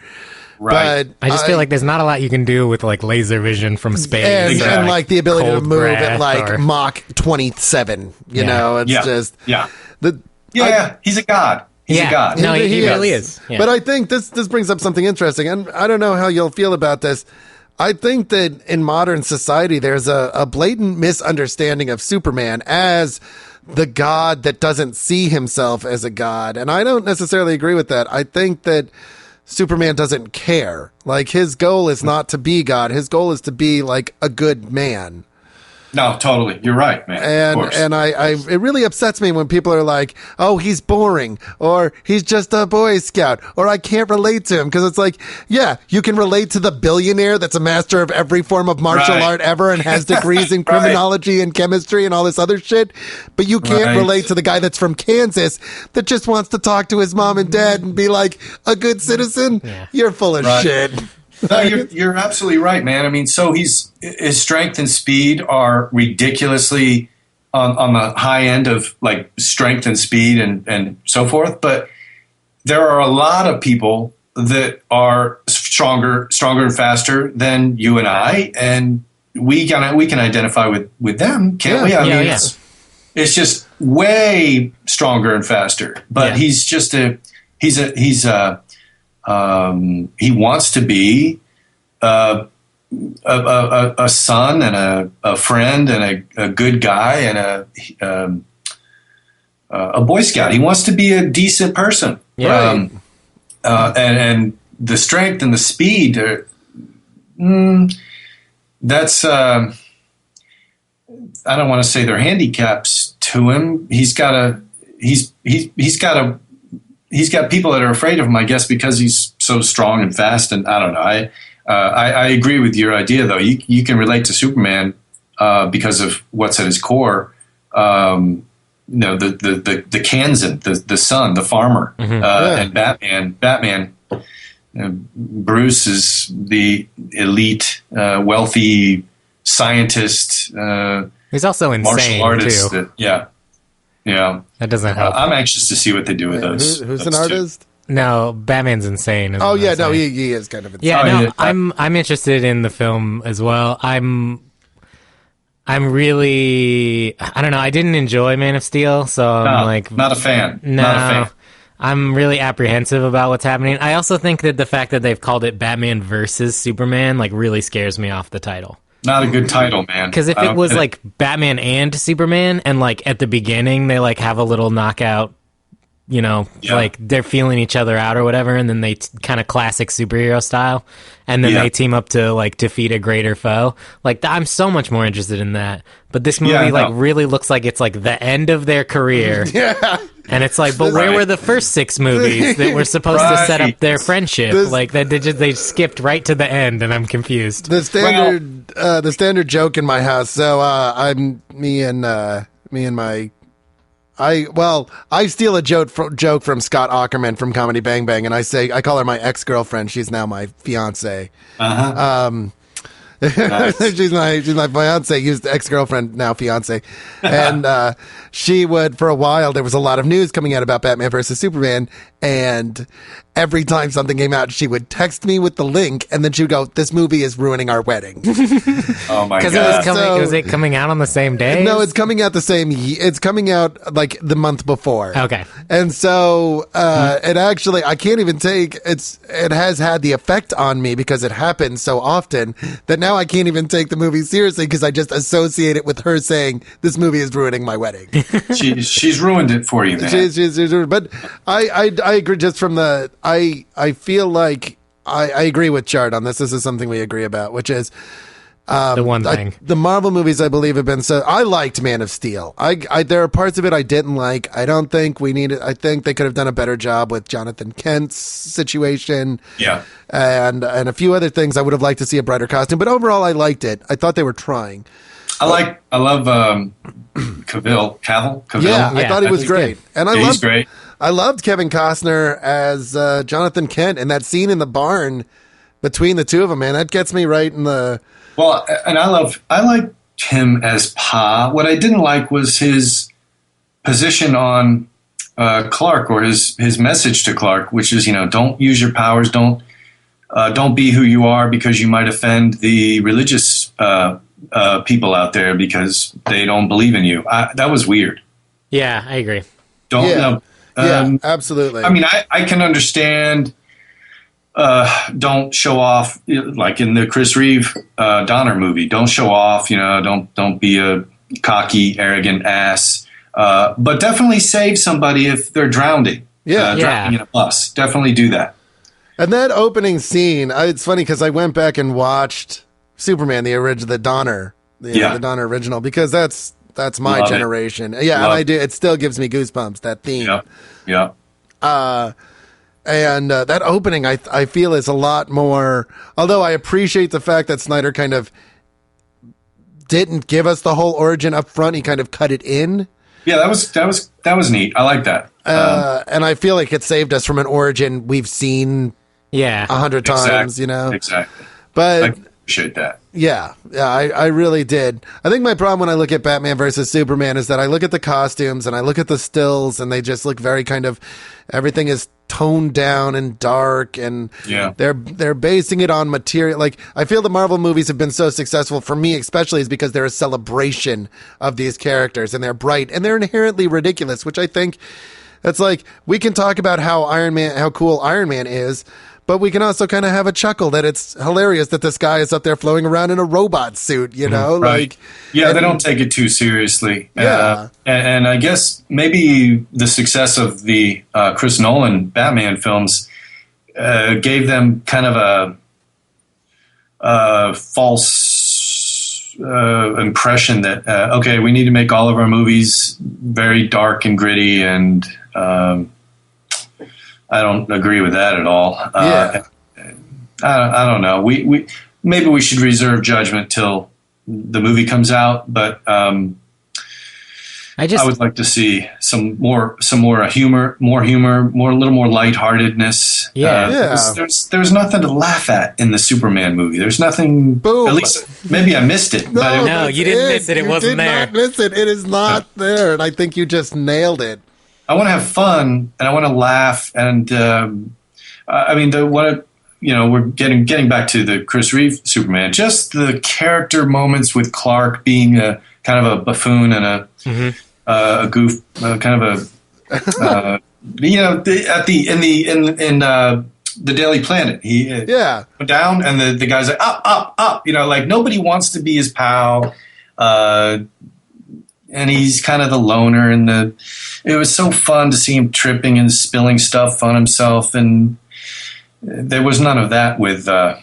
Right. But I just feel like there's not a lot you can do with, like, laser vision from space. And like the ability to move at like Mach 27. You know, it's just he's a god. He's a god. No, he really is. Yeah. But I think this brings up something interesting, and I don't know how you'll feel about this. I think that in modern society, there's a blatant misunderstanding of Superman as the god that doesn't see himself as a god. And I don't necessarily agree with that. I think that Superman doesn't care. Like, his goal is not to be God. His goal is to be, like, a good man. No, totally. You're right, man. And it really upsets me when people are like, oh, he's boring, or he's just a Boy Scout, or I can't relate to him. Because it's like, yeah, you can relate to the billionaire that's a master of every form of martial art ever and has degrees in criminology and chemistry and all this other shit. But you can't relate to the guy that's from Kansas that just wants to talk to his mom and dad and be like a good citizen. Yeah. You're full of shit. No, you're absolutely right, man. I mean, so his strength and speed are ridiculously on the high end of, like, strength and speed and so forth. But there are a lot of people that are stronger and faster than you and I, and we can identify with them, can't we? I mean, it's just way stronger and faster. But he's just he wants to be a son and a friend and a good guy and a Boy Scout. He wants to be a decent person. Yeah. And the strength and the speed that's I don't want to say they're handicaps to him. He's got people that are afraid of him, I guess, because he's so strong and fast. And I don't know. I agree with your idea, though. You can relate to Superman because of what's at his core. The Kansan, the son, the farmer, and Batman. Bruce is the elite, wealthy scientist. He's also insane, martial artist. too. Yeah. That doesn't help. I'm anxious to see what they do with those. Who's an artist? No, Batman's insane. Oh yeah, no, he is kind of insane. Yeah, I'm interested in the film as well. I'm really, I don't know. I didn't enjoy Man of Steel, so I'm not a fan. No, not a fan. I'm really apprehensive about what's happening. I also think that the fact that they've called it Batman versus Superman really scares me off the title. Not a good title, man. Because if it was like Batman and Superman, and like at the beginning they like have a little knockout like they're feeling each other out or whatever, and then they kind of classic superhero style, and then they team up to like defeat a greater foe. Like I'm so much more interested in that. But this movie really looks like it's like the end of their career. Yeah. And it's like, but where were the first 6 movies that were supposed to set up their friendship? Like that, they skipped right to the end, and I'm confused. The standard joke in my house. So I steal a joke from Scott Aukerman from Comedy Bang Bang, and I call her my ex-girlfriend. She's now my fiance. Nice. she's my fiance, used ex-girlfriend, now fiance. And she would, for a while, there was a lot of news coming out about Batman versus Superman, and every time something came out, she would text me with the link, and then she would go, "This movie is ruining our wedding." Oh my god! Was it coming out on the same day? No, it's coming out it's coming out like the month before. Okay. And so it actually, I can't even take it has had the effect on me because it happens so often that now I can't even take the movie seriously because I just associate it with her saying, "This movie is ruining my wedding." She's ruined it for you, man. She's but I agree. Just from I feel like I agree with Chard on this. This is something we agree about, which is the one thing. The Marvel movies, I believe, have been so. I liked Man of Steel. There are parts of it I didn't like. I don't think we needed. I think they could have done a better job with Jonathan Kent's situation. Yeah, and a few other things. I would have liked to see a brighter costume, but overall, I liked it. I thought they were trying. I love Cavill. Yeah, I thought he was great, and he's great. I loved Kevin Costner as Jonathan Kent, and that scene in the barn between the two of them, man, that gets me right in the. Well, and I liked him as Pa. What I didn't like was his position on Clark, or his message to Clark, which is, don't use your powers, don't be who you are because you might offend the religious people out there because they don't believe in you. That was weird. Yeah, I agree. Absolutely. I mean, I can understand. Don't show off, like in the Chris Reeve Donner movie. Don't show off. Don't be a cocky, arrogant ass. But definitely save somebody if they're drowning. Drowning in a bus. Definitely do that. And that opening scene, it's funny because I went back and watched Superman, the Donner, the Donner original, because that's my Love generation. It. Yeah, and I do. It still gives me goosebumps. That theme. Yeah. And that opening, I feel, is a lot more. Although I appreciate the fact that Snyder kind of didn't give us the whole origin up front. He kind of cut it in. Yeah, that was neat. I like that. And I feel like it saved us from an origin we've seen 100 times. Exactly. But I appreciate that. Yeah, I really did. I think my problem when I look at Batman versus Superman is that I look at the costumes and I look at the stills and they just look very kind of, everything is toned down and dark, and they're basing it on material. Like, I feel the Marvel movies have been so successful for me, especially, is because they're a celebration of these characters, and they're bright and they're inherently ridiculous, which I think that's like, we can talk about how cool Iron Man is, but we can also kind of have a chuckle that it's hilarious that this guy is up there floating around in a robot suit, Right. They don't take it too seriously. Yeah. And I guess maybe the success of the Chris Nolan Batman films gave them kind of a false impression that, okay, we need to make all of our movies very dark and gritty, and I don't agree with that at all. I don't know. We maybe we should reserve judgment till the movie comes out, but I would like to see some more humor, a little more lightheartedness. There's nothing to laugh at in the Superman movie. There's nothing. Boom. At least maybe I missed it. No, you didn't miss it. It wasn't there. You did not miss it. It is not there, and I think you just nailed it. I want to have fun and I want to laugh, and we're getting back to the Chris Reeve Superman. Just the character moments with Clark being a kind of a buffoon and a goof, kind of a the Daily Planet, he went down and the guy's like up. Like nobody wants to be his pal. and he's kind of the loner, and it was so fun to see him tripping and spilling stuff on himself, and there was none of that with the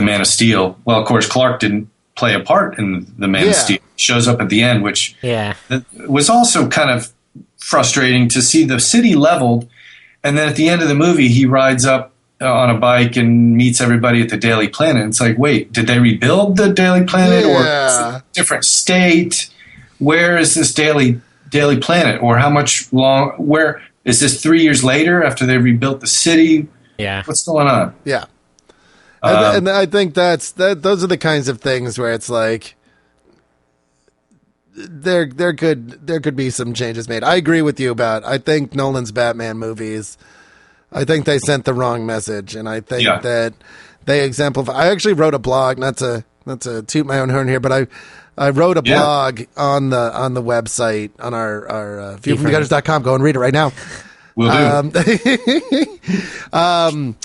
Man of Steel. Well, of course, Clark didn't play a part in the Man of Steel. He shows up at the end, which was also kind of frustrating to see the city leveled, and then at the end of the movie, he rides up on a bike and meets everybody at the Daily Planet. It's like, wait, did they rebuild the Daily Planet, or is it a different state? Where is this Daily Planet, or how much long? Where is this? 3 years later, after they rebuilt the city? Yeah, what's going on? Yeah, and I think those are the kinds of things where it's like there could be some changes made. I agree with you about. I think Nolan's Batman movies, I think they sent the wrong message, and I think that they exemplify. I actually wrote a blog, not to toot my own horn here, but I wrote a blog on the website on our viewfromthegutters.com. Go and read it right now. Will do.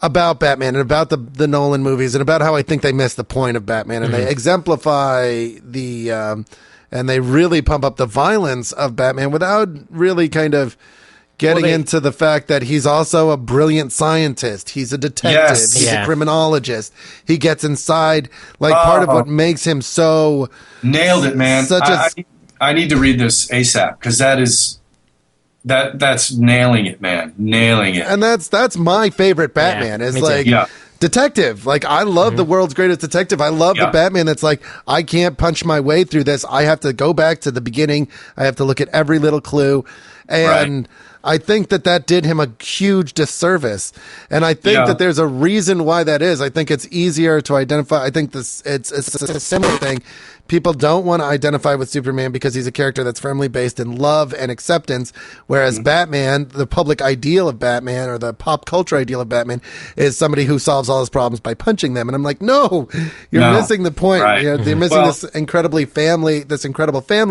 About Batman and about the Nolan movies and about how I think they missed the point of Batman, and they exemplify and they really pump up the violence of Batman without really kind of getting into the fact that he's also a brilliant scientist. He's a detective. He's a criminologist. He gets inside. Like, part of what makes him so... Nailed it, man. I need to read this ASAP, because that's nailing it, man. Nailing it. And that's my favorite Batman. Is like... detective. Like, I love the world's greatest detective. I love the Batman that's like, I can't punch my way through this. I have to go back to the beginning. I have to look at every little clue. And I think that did him a huge disservice. And I think that there's a reason why that is. I think it's easier to identify. I think it's a similar thing. People don't want to identify with Superman because he's a character that's firmly based in love and acceptance, whereas Batman, the public ideal of Batman, or the pop culture ideal of Batman, is somebody who solves all his problems by punching them. And I'm like, no, you're missing the point. Right. You're missing this incredible family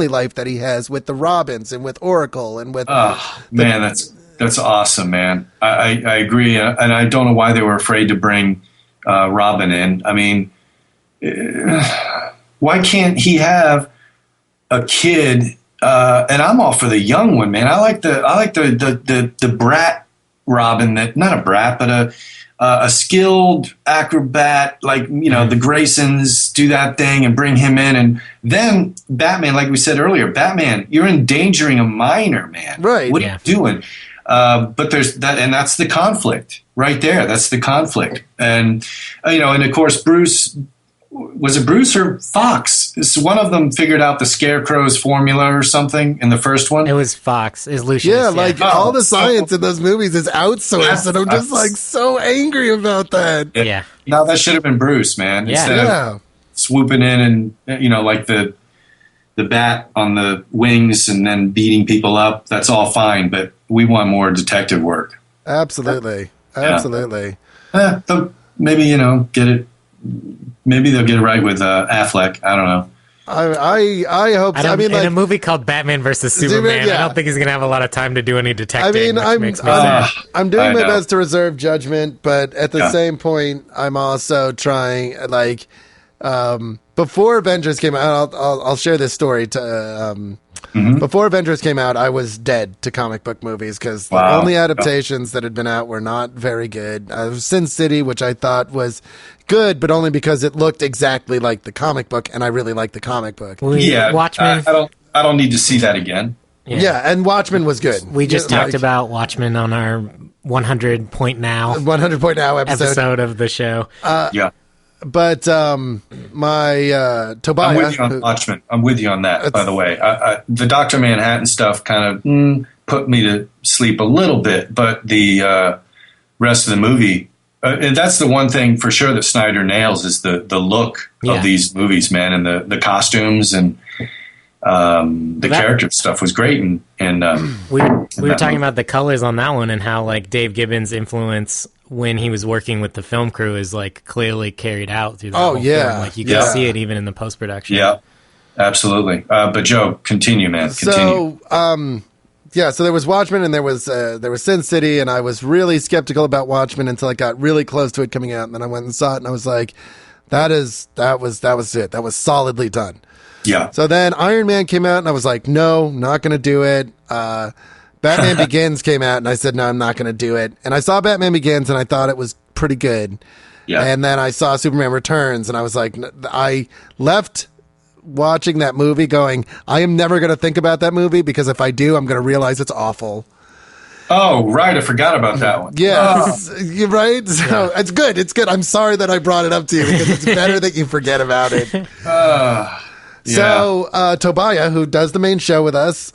life that he has with the Robins and with Oracle and with... man, that's awesome, man. I agree. And I don't know why they were afraid to bring Robin in. I mean... why can't he have a kid? And I'm all for the young one, man. I like the brat Robin, that not a brat, but a skilled acrobat, like, the Graysons do that thing and bring him in, and then Batman, like we said earlier, Batman, you're endangering a minor, man. Right? What are you doing? But there's that, and that's the conflict right there. That's the conflict, and and of course Bruce. Was it Bruce or Fox? One of them figured out the Scarecrow's formula or something in the first one. It was Fox. Is Lucius? Yeah, all the science in those movies is outsourced, and I'm just like so angry about that. Yeah. Now that should have been Bruce, man. Instead of swooping in and like the bat on the wings and then beating people up. That's all fine, but we want more detective work. Absolutely. Maybe get it. Maybe they'll get it right with Affleck. I don't know. I hope so. In a movie called Batman versus Superman, I don't think he's going to have a lot of time to do any detecting. I'm doing my best to reserve judgment, but at the same point, I'm also trying, before Avengers came out, I'll share this story. Before Avengers came out, I was dead to comic book movies because the only adaptations that had been out were not very good. Sin City, which I thought was good, but only because it looked exactly like the comic book, and I really liked the comic book. Watchmen. I don't need to see that again. Yeah, and Watchmen was good. We just talked about Watchmen on our 100 Point Now episode of the show. But my Tobiah... I'm with you on Watchmen. I'm with you on that, by the way. The Dr. Manhattan stuff kind of put me to sleep a little bit, but the rest of the movie... and that's the one thing for sure that Snyder nails is the look of these movies, man, and the costumes and the character stuff was great. And we were talking about the colors on that one and how Dave Gibbons' influence when he was working with the film crew is clearly carried out through the whole film. You can see it even in the post production. Yeah, absolutely. But Joe, continue, man. Continue. So there was Watchmen and there was Sin City, and I was really skeptical about Watchmen until I got really close to it coming out, and then I went and saw it, and I was like, that was it. That was solidly done. Yeah. So then Iron Man came out, and I was like, no, not going to do it. Batman Begins came out, and I said, no, I'm not going to do it. And I saw Batman Begins, and I thought it was pretty good. Yeah. And then I saw Superman Returns, and I was like, I left watching that movie going, I am never going to think about that movie, because if I do, I'm going to realize it's awful. Oh, right. I forgot about that one. Yeah. You're right. So it's good. It's good. I'm sorry that I brought it up to you, because it's better that you forget about it. Yeah. So Tobiah, who does the main show with us,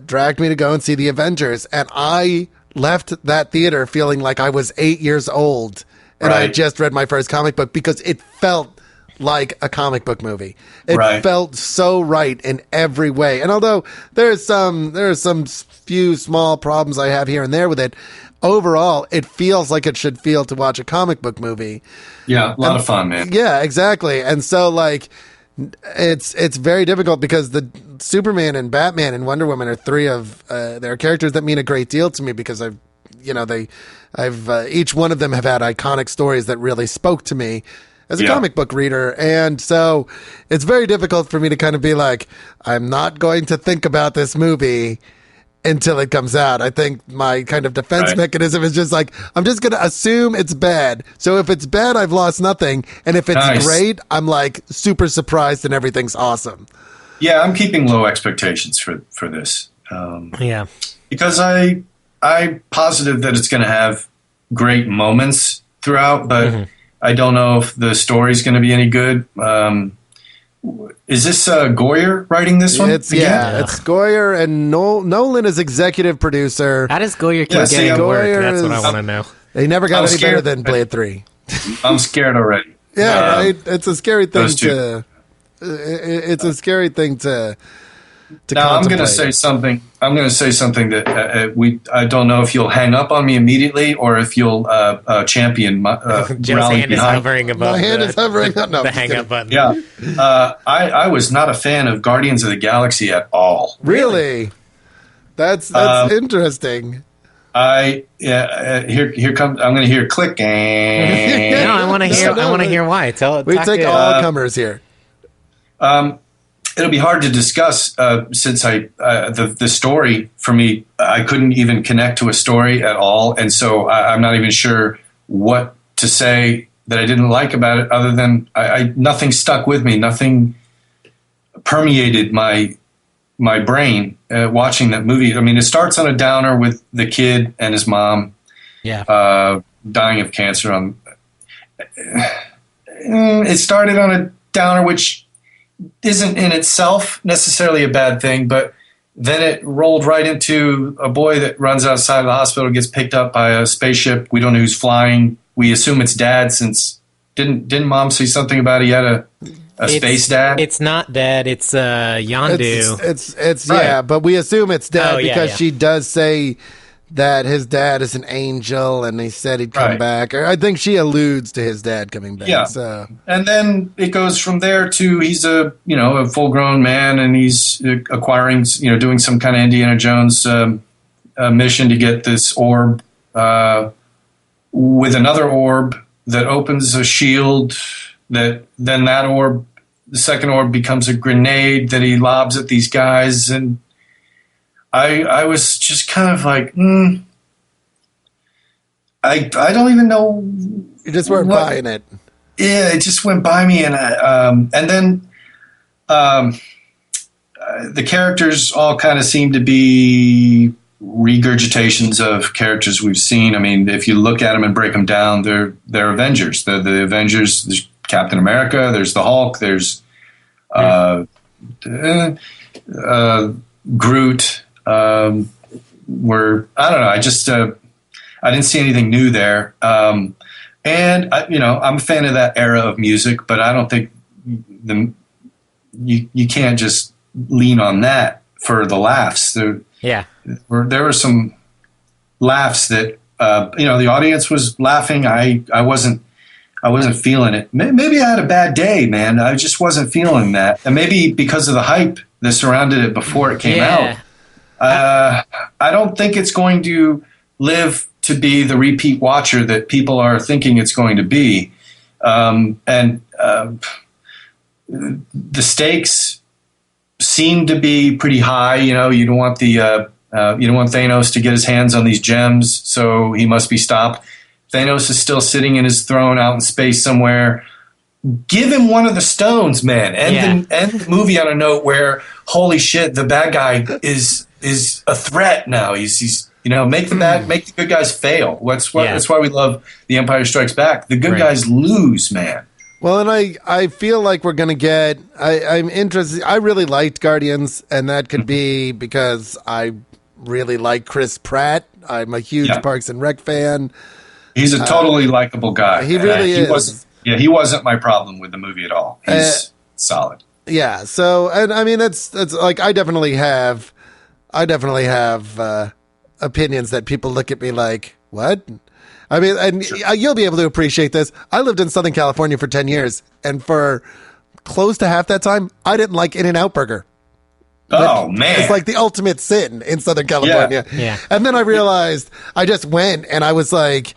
dragged me to go and see the Avengers, and I left that theater feeling like I was 8 years old, and I just read my first comic book, because it felt like a comic book movie. It felt so right in every way. And although there are some few small problems I have here and there with it, overall it feels like it should feel to watch a comic book movie. Yeah, a lot of fun, man. Yeah, exactly. And so like it's very difficult, because the Superman and Batman and Wonder Woman are three of their characters that mean a great deal to me, because each one of them have had iconic stories that really spoke to me as a comic book reader. And so it's very difficult for me to kind of be like, I'm not going to think about this movie until it comes out. I think my kind of defense mechanism is just like, I'm just going to assume it's bad. So if it's bad, I've lost nothing. And if it's great, I'm like super surprised and everything's awesome. Yeah, I'm keeping low expectations for this. Because I'm positive that it's going to have great moments throughout, but I don't know if the story's going to be any good. Is this Goyer writing this one? It's Goyer, and Nolan is executive producer. How does Goyer keep getting work? That's what I want to know. They never got any better than Blade 3. I'm scared already. Yeah, right. It's a scary thing to. It's a scary thing to. Now I'm going to say something. I'm going to say something that I don't know if you'll hang up on me immediately, or if you'll champion my Joe's hand is hovering above. My hand is hovering. No, the hang up button. Yeah, I was not a fan of Guardians of the Galaxy at all. Really? That's interesting. Here comes. I'm going to hear clicking. No, I want to hear. I want to hear why. We take all comers here. It'll be hard to discuss since the story for me, I couldn't even connect to a story at all, and so I'm not even sure what to say that I didn't like about it, other than nothing stuck with me, nothing permeated my brain watching that movie. I mean, it starts on a downer with the kid and his mom, dying of cancer. It started on a downer, which isn't in itself necessarily a bad thing, but then it rolled right into a boy that runs outside of the hospital, gets picked up by a spaceship. We don't know who's flying. We assume it's dad, since didn't mom say something about he had a space dad? It's not dad. It's Yondu. It's right. But we assume it's dad because she does say that his dad is an angel, and he said he'd come back. Or I think she alludes to his dad coming back. Yeah. So. And then it goes from there to he's a full-grown man, and he's acquiring, doing some kind of Indiana Jones mission to get this orb with another orb that opens a shield. That orb, the second orb, becomes a grenade that he lobs at these guys, and I was just kind of like, I don't even know. You just weren't buying it. Yeah, it just went by me, and then the characters all kind of seem to be regurgitations of characters we've seen. I mean, if you look at them and break them down, they're Avengers. They're the Avengers. There's Captain America. There's the Hulk. There's Groot. I don't know. I just I didn't see anything new there. And I'm a fan of that era of music, but I don't think you can't just lean on that for the laughs. There were some laughs that the audience was laughing. I wasn't feeling it. Maybe I had a bad day, man. I just wasn't feeling that, and maybe because of the hype that surrounded it before it came out. I don't think it's going to live to be the repeat watcher that people are thinking it's going to be. And the stakes seem to be pretty high. You know, you don't want Thanos to get his hands on these gems, so he must be stopped. Thanos is still sitting in his throne out in space somewhere. Give him one of the stones, man. End the movie on a note where, holy shit, the bad guy is a threat now. He's make the good guys fail. That's why we love The Empire Strikes Back. The good guys lose, man. Well, and I feel like we're going to get... I'm interested... I really liked Guardians, and that could be because I really like Chris Pratt. I'm a huge Parks and Rec fan. He's a totally likable guy. He really is. He wasn't my problem with the movie at all. He's solid. Yeah, so... And I mean, that's like... I definitely have opinions that people look at me like, what? I mean, and you'll be able to appreciate this. I lived in Southern California for 10 years, and for close to half that time, I didn't like In-N-Out Burger. Oh, man. It's like the ultimate sin in Southern California. Yeah. And then I realized, I just went, and I was like...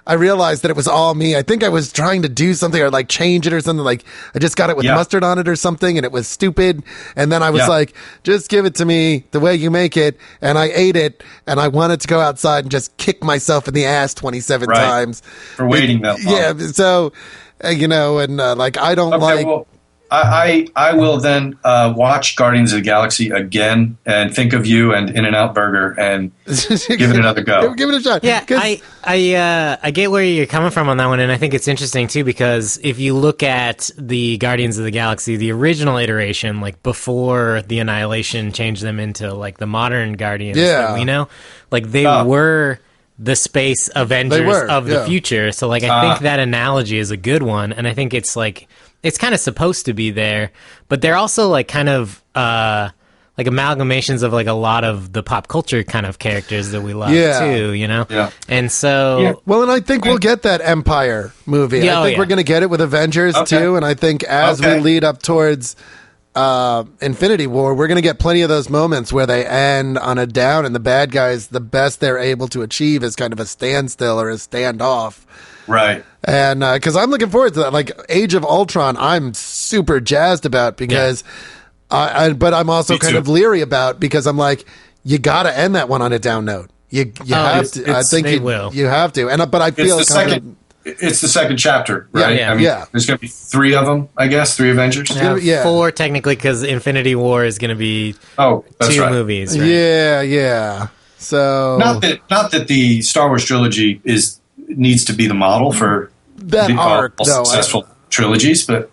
I realized that it was all me. I think I was trying to do something or like change it or something. Like I just got it with mustard on it or something, and it was stupid. And then I was like, just give it to me the way you make it. And I ate it, and I wanted to go outside and just kick myself in the ass 27 times. For waiting that long. Yeah. So, like I don't like... Well, I will then watch Guardians of the Galaxy again and think of you and In-N-Out Burger and give it another go. Give it a shot. Yeah, I get where you're coming from on that one, and I think it's interesting too because if you look at the Guardians of the Galaxy, the original iteration, like before the Annihilation changed them into like the modern Guardians that we know, like they were the space Avengers of the future. So like I think that analogy is a good one, and I think it's like... It's kind of supposed to be there, but they're also like kind of like amalgamations of like a lot of the pop culture kind of characters that we love too, you know? Yeah. And so... Well, and I think we'll get that Empire movie. I think we're going to get it with Avengers too, and I think as we lead up towards Infinity War, we're going to get plenty of those moments where they end on a down and the bad guys, the best they're able to achieve is kind of a standstill or a standoff. Right. And because I'm looking forward to that, like Age of Ultron, I'm super jazzed about because, but I'm also kind of leery about because I'm like, you got to end that one on a down note. You have to. I think you have to. And but I feel it's the second chapter, right? Yeah, I mean, there's going to be 3 of them, I guess, 3 Avengers. 4 technically because Infinity War is going to be 2 movies. Right? Yeah. So not that the Star Wars trilogy needs to be the model for that arc, successful trilogies, but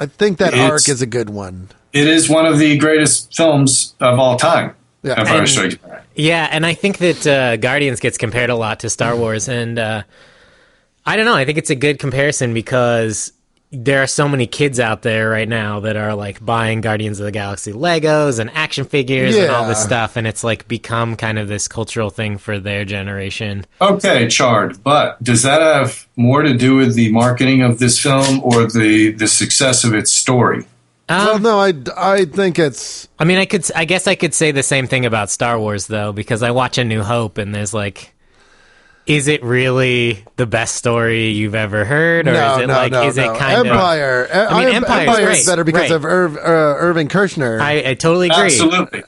I think that arc is a good one. It is one of the greatest films of all time. Yeah, Empire Strikes Back. Yeah, and I think that Guardians gets compared a lot to Star Wars, and I don't know. I think it's a good comparison because there are so many kids out there right now that are like buying Guardians of the Galaxy Legos and action figures and all this stuff, and it's like become kind of this cultural thing for their generation. Okay, Chard, but does that have more to do with the marketing of this film or the success of its story? Well, no, I think it's... I mean, I guess I could say the same thing about Star Wars, though, because I watch A New Hope, and there's like... Is it really the best story you've ever heard, or is it kind Empire? I mean, Empire is better because of Irving Kershner. I totally agree. Absolutely.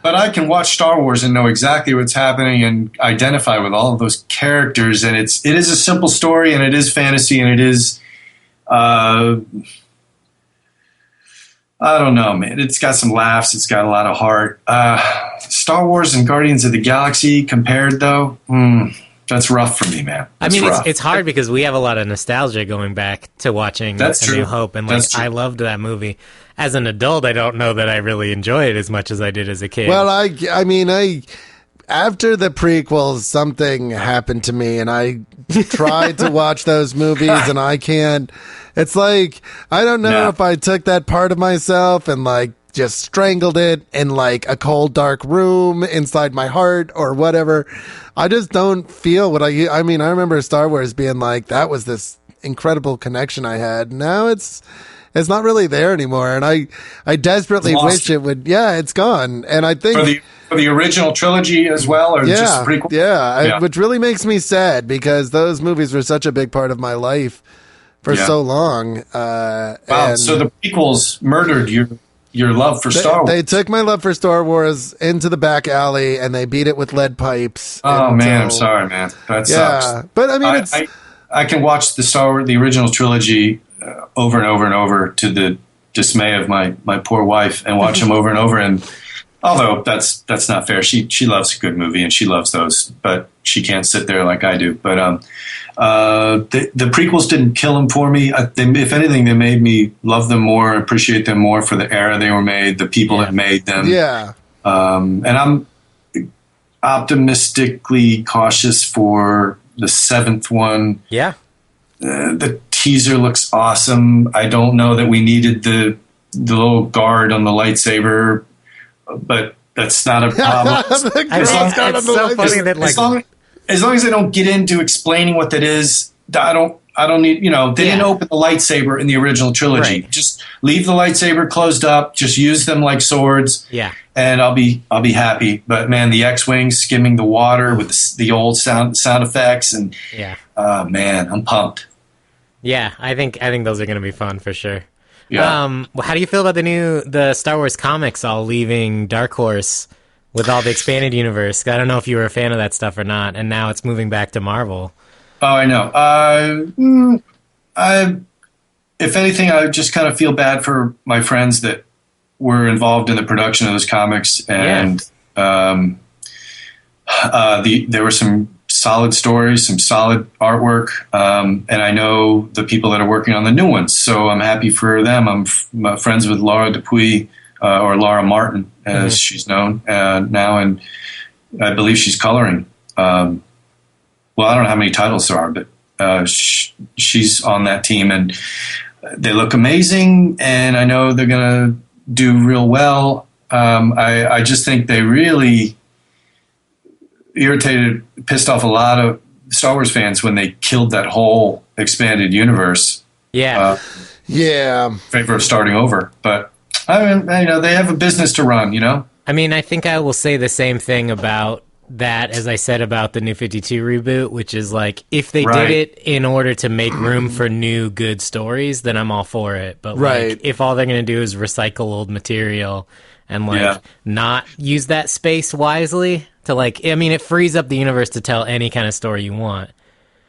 But I can watch Star Wars and know exactly what's happening and identify with all of those characters. And it is a simple story, and it is fantasy, and it is. I don't know, man. It's got some laughs. It's got a lot of heart. Star Wars and Guardians of the Galaxy compared, though, that's rough for me, man. It's hard because we have a lot of nostalgia going back to watching A New Hope, and like I loved that movie. As an adult, I don't know that I really enjoy it as much as I did as a kid. Well, I mean, after the prequels, something happened to me, and I tried to watch those movies, and I can't. It's like, I don't know if I took that part of myself and like just strangled it in like a cold, dark room inside my heart or whatever. I just don't feel what I mean, I remember Star Wars being like, that was this incredible connection I had. Now it's not really there anymore. And I desperately wish it would. Yeah, it's gone. And I think for the original trilogy as well, or just the prequel? Yeah, which really makes me sad because those movies were such a big part of my life for so long. Wow, so the prequels murdered your love for Star Wars. They took my love for Star Wars into the back alley and they beat it with lead pipes. Oh man, I'm sorry, man. That sucks. But I mean, I can watch the original trilogy over and over and over to the dismay of my poor wife, and watch them over and over. And although that's not fair, she loves a good movie and she loves those, but she can't sit there like I do. But the prequels didn't kill them for me. If anything, they made me love them more, appreciate them more for the era they were made, the people that made them. Yeah. And I'm optimistically cautious for the seventh one. Yeah. The teaser looks awesome. I don't know that we needed the little guard on the lightsaber, but that's not a problem. As long as they don't get into explaining what that is, I don't need, they didn't open the lightsaber in the original trilogy. Right. Just leave the lightsaber closed up, just use them like swords. Yeah. And I'll be happy. But man, the X-Wing skimming the water with the old sound effects, and man, I'm pumped. Yeah, I think those are going to be fun for sure. Yeah. How do you feel about the Star Wars comics all leaving Dark Horse with all the expanded universe? I don't know if you were a fan of that stuff or not, and now it's moving back to Marvel. Oh, I know. If anything, I just kind of feel bad for my friends that were involved in the production of those comics, and there were some solid stories, some solid artwork, and I know the people that are working on the new ones, so I'm happy for them. I'm friends with Laura Dupuis, or Laura Martin, as she's known now, and I believe she's coloring. Well, I don't know how many titles there are, but she's on that team, and they look amazing, and I know they're going to do real well. I just think they really pissed off a lot of Star Wars fans when they killed that whole expanded universe. Yeah. In favor of starting over. But, I mean, they have a business to run, I mean, I think I will say the same thing about that as I said about the New 52 reboot, which is like, if they did it in order to make room for new good stories, then I'm all for it. But like, if all they're going to do is recycle old material and not use that space wisely to it frees up the universe to tell any kind of story you want.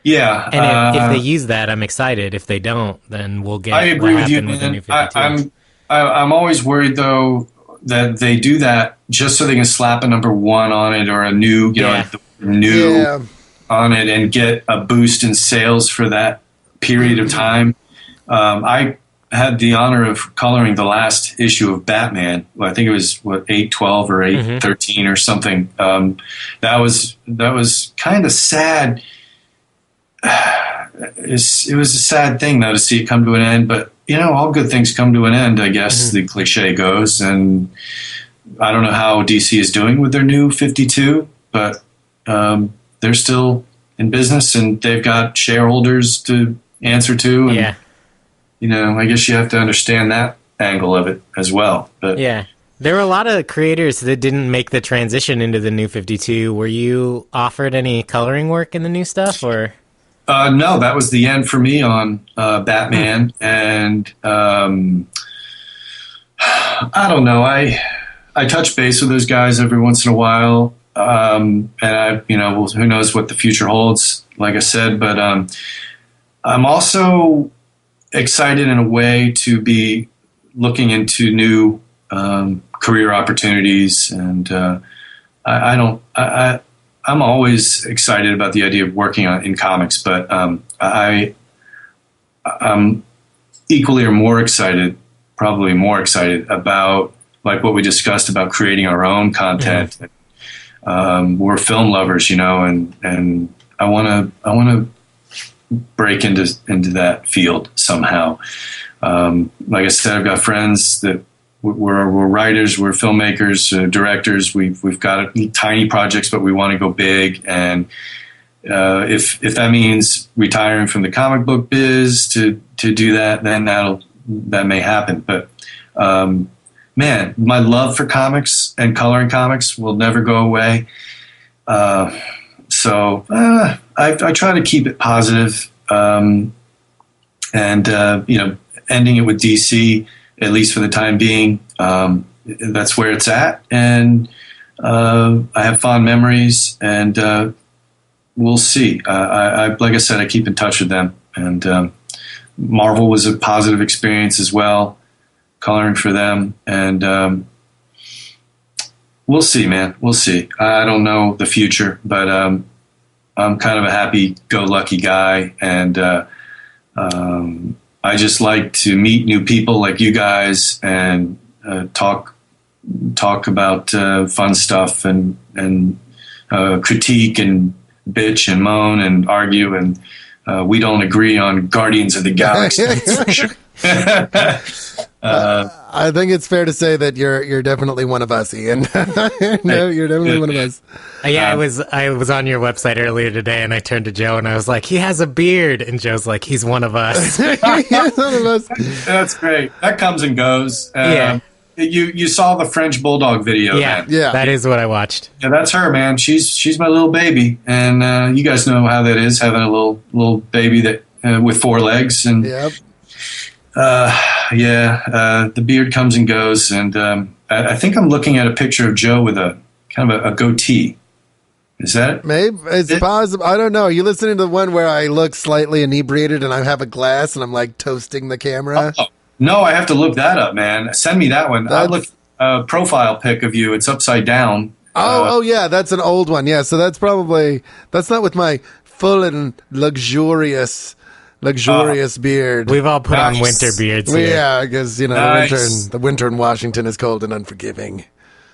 Yeah. And if they use that, I'm excited. If they don't, then we'll get I agree what with you, happened with the New 52. I'm always worried though that they do that just so they can slap a number 1 on it, or a new, on it, and get a boost in sales for that period of time. I had the honor of coloring the last issue of Batman. Well, I think it was 812 or 813 or something. That was kind of sad. It was a sad thing though to see it come to an end, but all good things come to an end, I guess the cliche goes. And I don't know how DC is doing with their new 52, but they're still in business and they've got shareholders to answer to. And, I guess you have to understand that angle of it as well. But there were a lot of creators that didn't make the transition into the New 52. Were you offered any coloring work in the new stuff, or? No, that was the end for me on Batman, and I don't know. I touch base with those guys every once in a while, and who knows what the future holds, like I said. But I'm also excited in a way to be looking into new career opportunities, and I'm always excited about the idea of working in comics, but I'm equally or more excited, probably more excited about like what we discussed about creating our own content. We're film lovers, and I want to break into that field somehow. Like I said, I've got friends that we're writers, we're filmmakers, directors. We've got tiny projects, but we want to go big. And if that means retiring from the comic book biz to do that, then that may happen. But man, my love for comics and coloring comics will never go away. So I try to keep it positive. And ending it with DC. at least for the time being. That's where it's at, and I have fond memories, and we'll see. Like I said, I keep in touch with them, and Marvel was a positive experience as well, coloring for them, and we'll see, man. We'll see. I don't know the future, but I'm kind of a happy-go-lucky guy, and I just like to meet new people like you guys and talk about fun stuff and critique and bitch and moan and argue, and we don't agree on Guardians of the Galaxy. For sure. I think it's fair to say that you're definitely one of us, Ian. No, you're definitely one of us. Yeah, I was on your website earlier today, and I turned to Joe and I was like, "He has a beard," and Joe's like, "He's one of us." He's one of us. That's great. That comes and goes. Yeah. You saw the French Bulldog video. Yeah, man. Yeah. that is what I watched. Yeah, that's her, man. She's my little baby, and you guys know how that is, having a little baby that with 4 legs, and Yep. the beard comes and goes, and I think I'm looking at a picture of Joe with a kind of a goatee. Is that it? Maybe it's possible. I don't know. Are you listening to the one where I look slightly inebriated and I have a glass and I'm like toasting the camera? Oh, no, I have to look that up, man. Send me that one. I'll look a profile pic of you. It's upside down. Oh, yeah, that's an old one. Yeah, so that's not with my full and luxurious beard. We've all put on Nice. winter beards Well, here. yeah, because Nice. the winter in Washington is cold and unforgiving.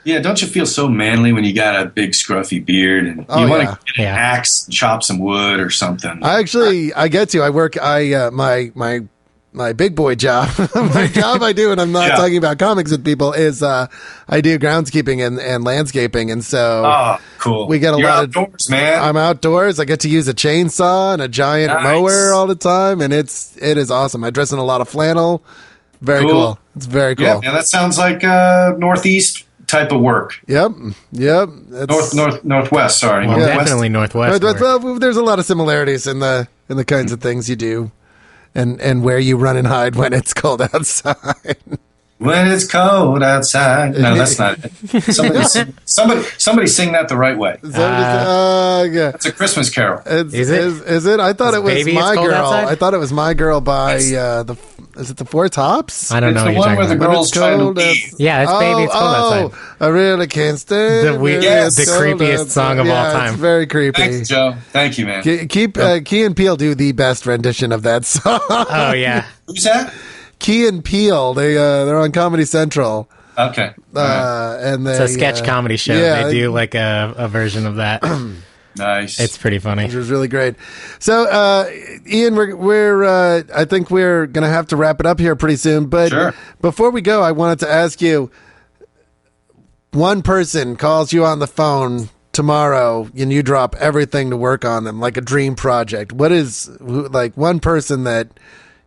Yeah, don't you feel so manly when you got a big scruffy beard and Oh, you want yeah. to get an axe and chop some wood or something? I get to. I work. My big boy job, my job I do, and I'm not Yeah. talking about comics with people, is I do groundskeeping and landscaping, and so Oh, cool. we get a You're lot outdoors, man. I'm outdoors. I get to use a chainsaw and a giant Nice. mower all the time, and it is awesome. I dress in a lot of flannel. Very Cool. cool. It's very cool. Yeah, man, that sounds like Northeast type of work. Yep. It's, Northwest. Sorry, Well, Northwest. definitely Northwest. work. well, there's a lot of similarities in the kinds of things you do, and where you run and hide when it's cold outside. When it's cold outside. No, that's not it. Somebody sing that the right way. Yeah. It's a Christmas carol. Is it? it? I thought Is it was Baby It's My Cold Girl. Outside? I thought it was My Girl by is it the Four Tops? I don't It's know the what one you're where the talking about. girl's trying to cold leave. Yeah, it's Baby It's Cold Outside. I really can't stand The weird- Yes. the It's cold creepiest outside. song of all time. It's very creepy. Thanks, Joe. Thank you, man. Key and Peele do the best rendition of that song. Oh yeah, Who's that? Key and Peele, they're on Comedy Central. Okay. And it's a sketch comedy show. yeah, They do like a version of that. Nice. It's pretty funny. Which was really great. So, Ian, we're I think we're gonna have to wrap it up here pretty soon. But Sure. before we go, I wanted to ask you: one person calls you on the phone tomorrow, and you drop everything to work on them, like a dream project. What is like one person that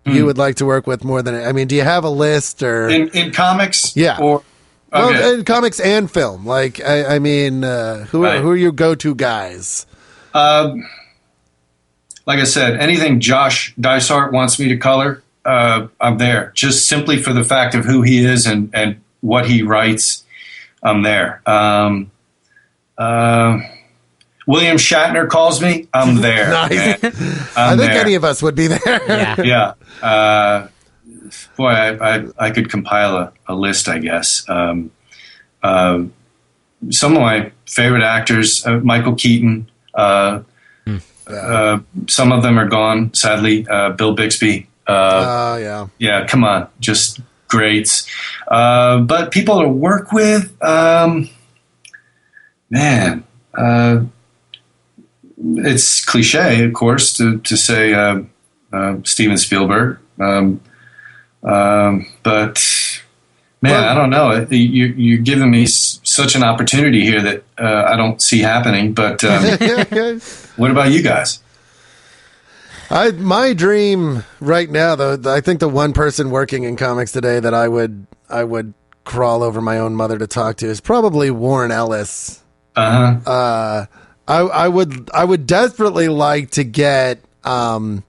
you would like to work with more than? I mean, do you have a list or in comics? Yeah. Or well, okay. in comics and film? Like, I mean, who Right. are your go-to guys? Like I said, anything Josh Dysart wants me to color, I'm there. Just simply for the fact of who he is and what he writes, I'm there. William Shatner calls me, I'm there. Nice. Man. I I'm think there. any of us would be there. Yeah. Yeah. Boy, I could compile a list, I guess. Some of my favorite actors, Michael Keaton. Some of them are gone, sadly. Bill Bixby. Yeah. Yeah, come on, just greats. But people to work with, man, it's cliche, of course, to say Steven Spielberg. But man, I don't know. You're giving me such an opportunity here that I don't see happening. But what about you guys? My dream right now, though, I think the one person working in comics today that I would crawl over my own mother to talk to is probably Warren Ellis. Uh-huh. I would desperately like to get Dan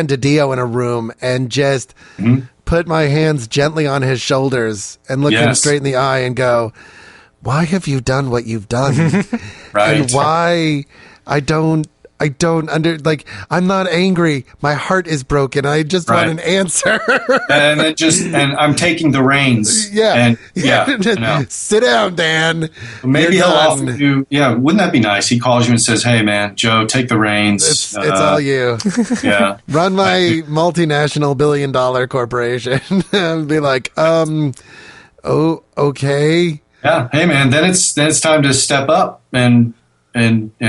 DiDio in a room and just put my hands gently on his shoulders and look him straight in the eye and go, why have you done what you've done? Right. And why I don't I'm not angry. My heart is broken. I just want an answer. and I'm taking the reins. Yeah. And, sit down, Dan. Maybe he'll offer you. Yeah. Wouldn't that be nice? He calls you and says, hey man, Joe, take the reins. It's all you. Yeah. Run my multinational billion-dollar corporation. And be like, oh, okay. Yeah. Hey man, then it's time to step up and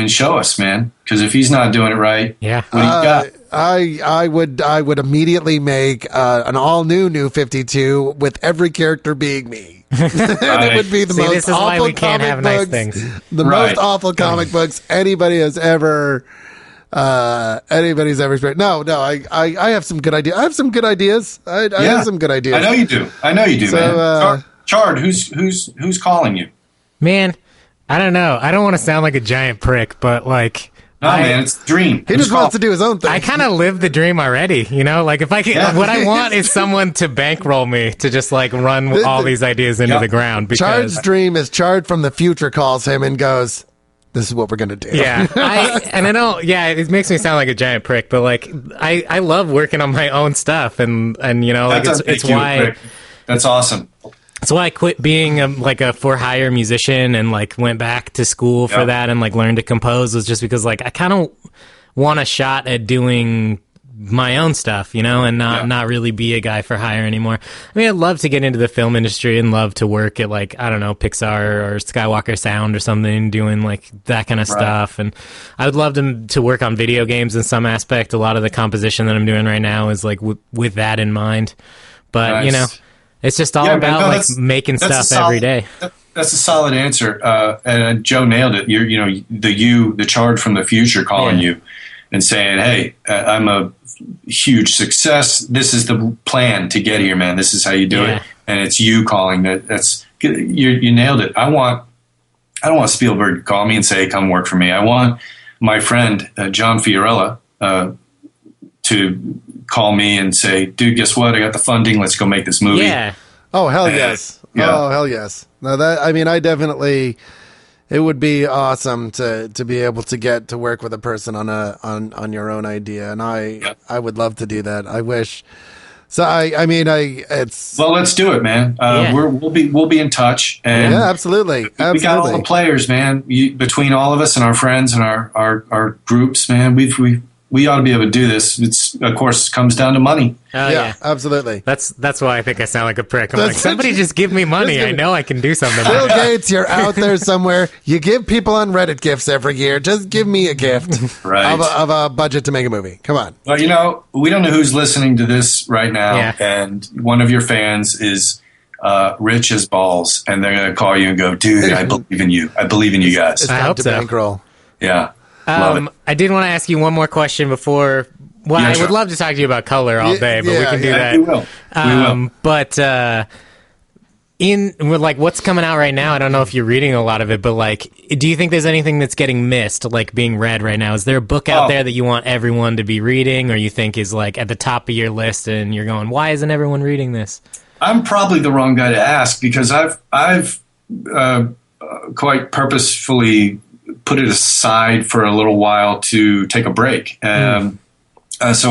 show us, man. Because if he's not doing it right, what do you got? I would immediately make an all new 52 with every character being me. It would be the most awful comic books. The most awful comic books anybody's ever experienced. No, I have some good ideas. I have some good ideas. I have some good ideas. I know you do, so, man. Chard, who's calling you? Man, I don't know. I don't want to sound like a giant prick, but like, man, it's a dream. He just wants to do his own thing. I kind of live the dream already, you know. Like if I can, what I want is someone to bankroll me to just like run all these ideas into the ground. Because Chard's dream is Chard from the future calls him and goes, "This is what we're gonna do." Yeah, I don't. Yeah, it makes me sound like a giant prick, but like I love working on my own stuff, and you know, like it's why. That's awesome. That's why I quit being a for-hire musician and like went back to school for that and like learned to compose, was just because like I kind of want a shot at doing my own stuff, you know, and not really be a guy for hire anymore. I mean, I'd love to get into the film industry and love to work at like, I don't know, Pixar or Skywalker Sound or something, doing like that kind of stuff. And I would love to work on video games in some aspect. A lot of the composition that I'm doing right now is like with that in mind. But, you know, it's just all about making stuff every day. That's a solid answer. And Joe nailed it. The Chard from the future calling you and saying, hey, I'm a huge success. This is the plan to get here, man. This is how you do it. And it's you calling that. You nailed it. I don't want Spielberg to call me and say, come work for me. I want my friend, John Fiorella, to call me and say, dude, guess what? I got the funding. Let's go make this movie. Yeah. Oh, hell yes. Oh, hell yes. No, it would be awesome to be able to get to work with a person on your own idea. And I would love to do that. I wish. So well, let's do it, man. We'll be in touch. And absolutely. We got all the players, man. Between all of us and our friends and our groups, man, we ought to be able to do this. It's, of course, comes down to money. Yeah, absolutely. That's why I think I sound like a prick. I'm like, somebody just give me money. I know I can do something. Bill Gates, you're out there somewhere. You give people on Reddit gifts every year. Just give me a gift of a budget to make a movie. Come on. Well, we don't know who's listening to this right now, and one of your fans is rich as balls, and they're going to call you and go, dude, I believe in you. I believe in you guys. It's time to bankroll. Yeah. I did want to ask you one more question before. Well, I would love to talk to you about color all day, but we can do that. We will. But with like what's coming out right now, I don't know if you're reading a lot of it, but like, do you think there's anything that's getting missed, like being read right now? Is there a book out there that you want everyone to be reading, or you think is like at the top of your list, and you're going, why isn't everyone reading this? I'm probably the wrong guy to ask, because I've quite purposefully put it aside for a little while to take a break. So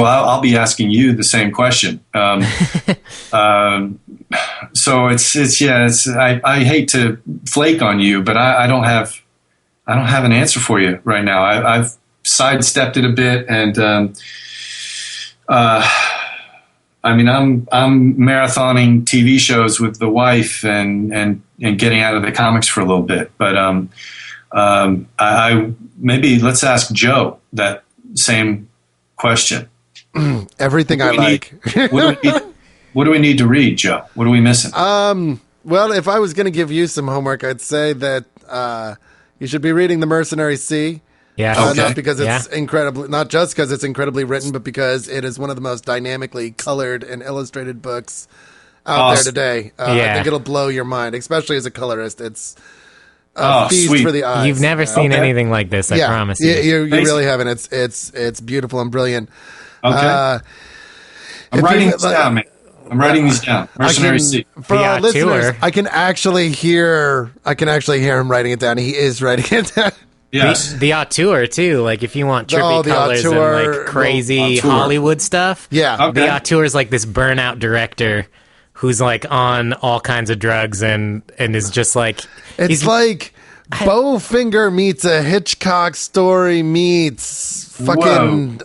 I'll be asking you the same question. So I hate to flake on you, but I don't have an answer for you right now. I've sidestepped it a bit, and I'm marathoning TV shows with the wife and getting out of the comics for a little bit, but I maybe let's ask Joe that same question. Everything I like. What do we need to read, Joe? What are we missing? Well, if I was going to give you some homework, I'd say that you should be reading The Mercenary Sea. Yeah, not because it's not just because it's incredibly written, but because it is one of the most dynamically colored and illustrated books out there today. I think it'll blow your mind, especially as a colorist. It's feast sweet. for the eyes. You've never seen anything like this, I promise you. You really haven't. It's beautiful and brilliant. Okay. I'm writing this down, man. I'm writing these down. Mercenary Sea. For The our listeners, auteur. I can actually hear him writing it down. He is writing it down. Yes. The auteur too. Like if you want Oh, trippy the colors auteur. and like crazy Auteur. Hollywood stuff. Yeah. Okay. The auteur is like this burnout director who's like on all kinds of drugs and is just like It's like Bowfinger meets a Hitchcock story meets fucking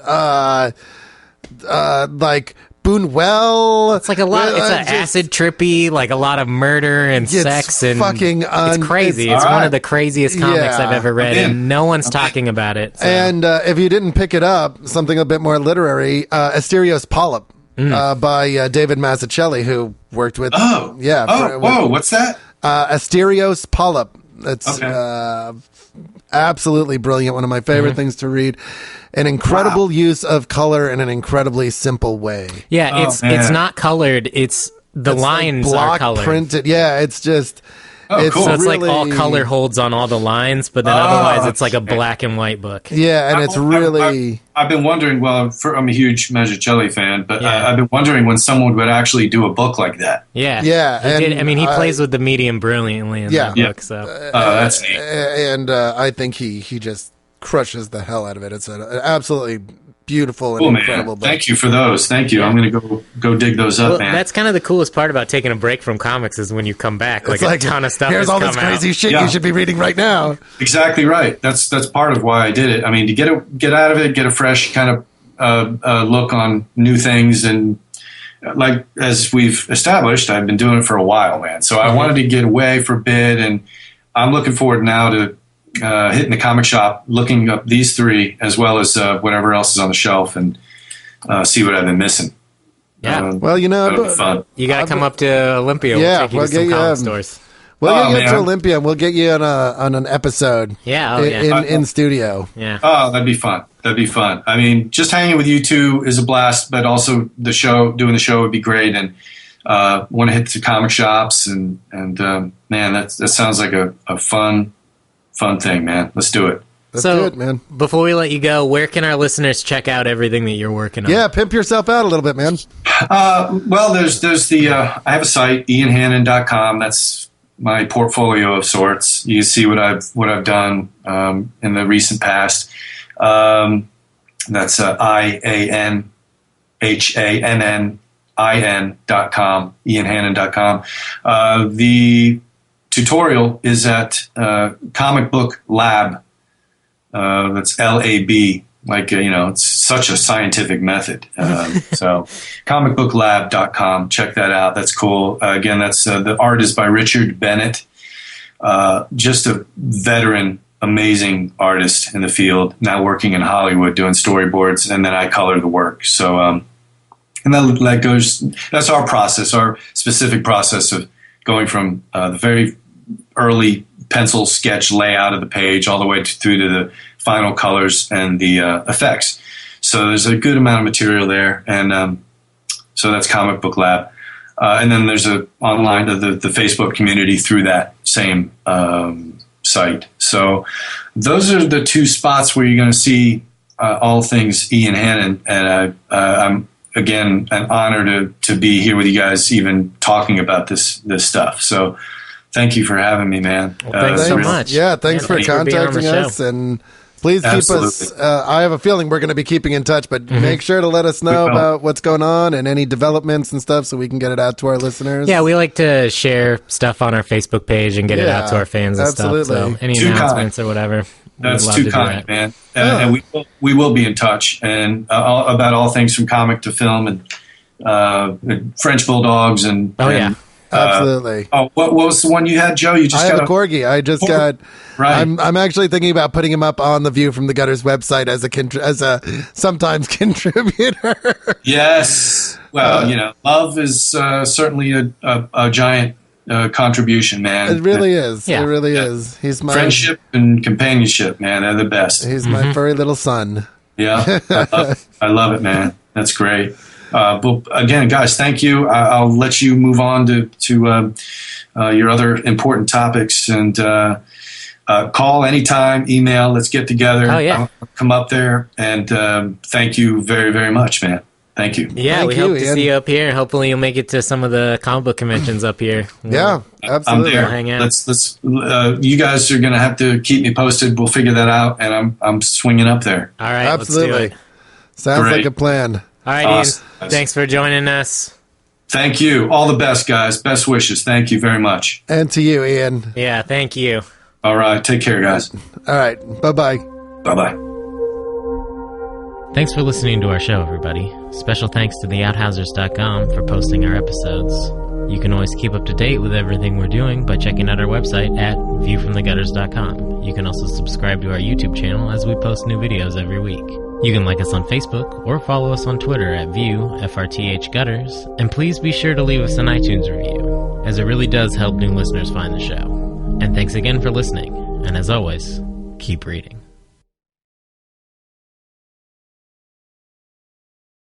like Boonwell. It's like a lot. It's an acid trippy, like a lot of murder and sex and fucking it's crazy. it's- It's All one right. of the craziest comics Yeah. I've ever read, I'm in. and no one's talking about it. So. And if you didn't pick it up, something a bit more literary, Asterios Polyp by David Mazzucchelli, who worked with. Oh. Yeah. Oh, whoa. What's that? Asterios Polyp. It's Okay. absolutely brilliant. One of my favorite things to read. An incredible use of color in an incredibly simple way. yeah, Oh, it's man. not colored. It's the It's like lines block are colored. printed. Yeah, it's just. Oh, cool. So it's like all really- color holds on all the lines, but then otherwise it's like a black and white book. Yeah, and it's really. I've been wondering. Well, I'm a huge Mazzucchelli fan, but Yeah. I've been wondering when someone would actually do a book like that. Yeah, Yeah, He did. and I mean, he I- plays with the medium brilliantly in Yeah. that Yeah. book. So That's neat. And I think he just crushes the hell out of it. It's an absolutely beautiful and Cool, man. incredible book. Thank you for those. Thank you. I'm going to go dig those up, well, man. that's kind of the coolest part about taking a break from comics is when you come back. Like, It's like a ton of stuff. Here's has all this come out. crazy shit Yeah. you should be reading right now. Exactly right. That's part of why I did it. I mean, to get out of it, get a fresh kind of look on new things, and like as we've established, I've been doing it for a while, man. So I wanted to get away for a bit, and I'm looking forward now to hitting the comic shop, looking up these three as well as whatever else is on the shelf, and see what I've been missing. Yeah. Well, you know, that'll be fun. You got to come up to Olympia. Yeah, We'll take you we'll to some get you, comic stores. we'll Oh, get you to man. Olympia and we'll get you on an episode Yeah. Oh, yeah. in studio. Yeah. Oh, that'd be fun. That'd be fun. I mean, just hanging with you two is a blast, but also doing the show would be great. And want to hit the comic shops and man, that sounds like a fun thing, man. Let's do it. Let's So- do it, man. Before we let you go, where can our listeners check out everything that you're working on? Yeah, pimp yourself out a little bit, man. Well, there's the I have a site, ianhannin.com. That's my portfolio of sorts. You can see what I've done in the recent past. That's IANHANNIN.com, ianhannin.com. The tutorial is at Comic Book Lab. That's LAB. Like, it's such a scientific method. So comicbooklab.com. Check that out. That's cool. Again, that's the art is by Richard Bennett. Just a veteran, amazing artist in the field, now working in Hollywood doing storyboards, and then I color the work. So, and that's our process, our specific process of going from the very early pencil sketch layout of the page all the way through to the final colors and the effects. So there's a good amount of material there, and so that's Comic Book Lab. And then there's online the Facebook community through that same site. So those are the two spots where you're going to see all things Ian Hannin, and I'm again an honor to be here with you guys, even talking about this stuff. So thank you for having me, man. Well, thanks so much. Yeah, thanks for thank you for being on the contacting show. us, and please keep us. Absolutely. I have a feeling we're going to be keeping in touch, but make sure to let us know We will. about what's going on and any developments and stuff, so we can get it out to our listeners. Yeah, we like to share stuff on our Facebook page and get it out to our fans and absolutely. stuff. So any Too announcements or whatever, That's we'd love too to do kind, that. man. And we will be in touch and about all things from comic to film and French bulldogs and Oh, yeah. Absolutely. What was the one you had, Joe? You just I have got a corgi. I just got. Right. I'm actually thinking about putting him up on the View from the Gutters website as a sometimes contributor. Yes. Well, love is certainly a giant contribution, man. It really is. Yeah. It really is. He's my Friendship and companionship, man. They're the best. He's my furry little son. Yeah. I love it, man. That's great. But again, guys, thank you. I'll let you move on to your other important topics, and call anytime, email. Let's get together. Oh, yeah. I'll come up there, and thank you very, very much, man. Thank you. Yeah, we hope to see you up here. Hopefully, you'll make it to some of the comic book conventions up here. Yeah, absolutely. I'm there. We'll hang out. Let's. You guys are going to have to keep me posted. We'll figure that out, and I'm swinging up there. All right, absolutely. Let's do it. Sounds like a plan. All right, awesome. Ian. Thanks for joining us. Thank you. All the best, guys. Best wishes. Thank you very much. And to you, Ian. Yeah, thank you. All right. Take care, guys. All right. Bye-bye. Bye-bye. Thanks for listening to our show, everybody. Special thanks to theouthousers.com for posting our episodes. You can always keep up to date with everything we're doing by checking out our website at viewfromthegutters.com. You can also subscribe to our YouTube channel as we post new videos every week. You can like us on Facebook or follow us on Twitter at FRTHGutters. And please be sure to leave us an iTunes review, as it really does help new listeners find the show. And thanks again for listening. And as always, keep reading.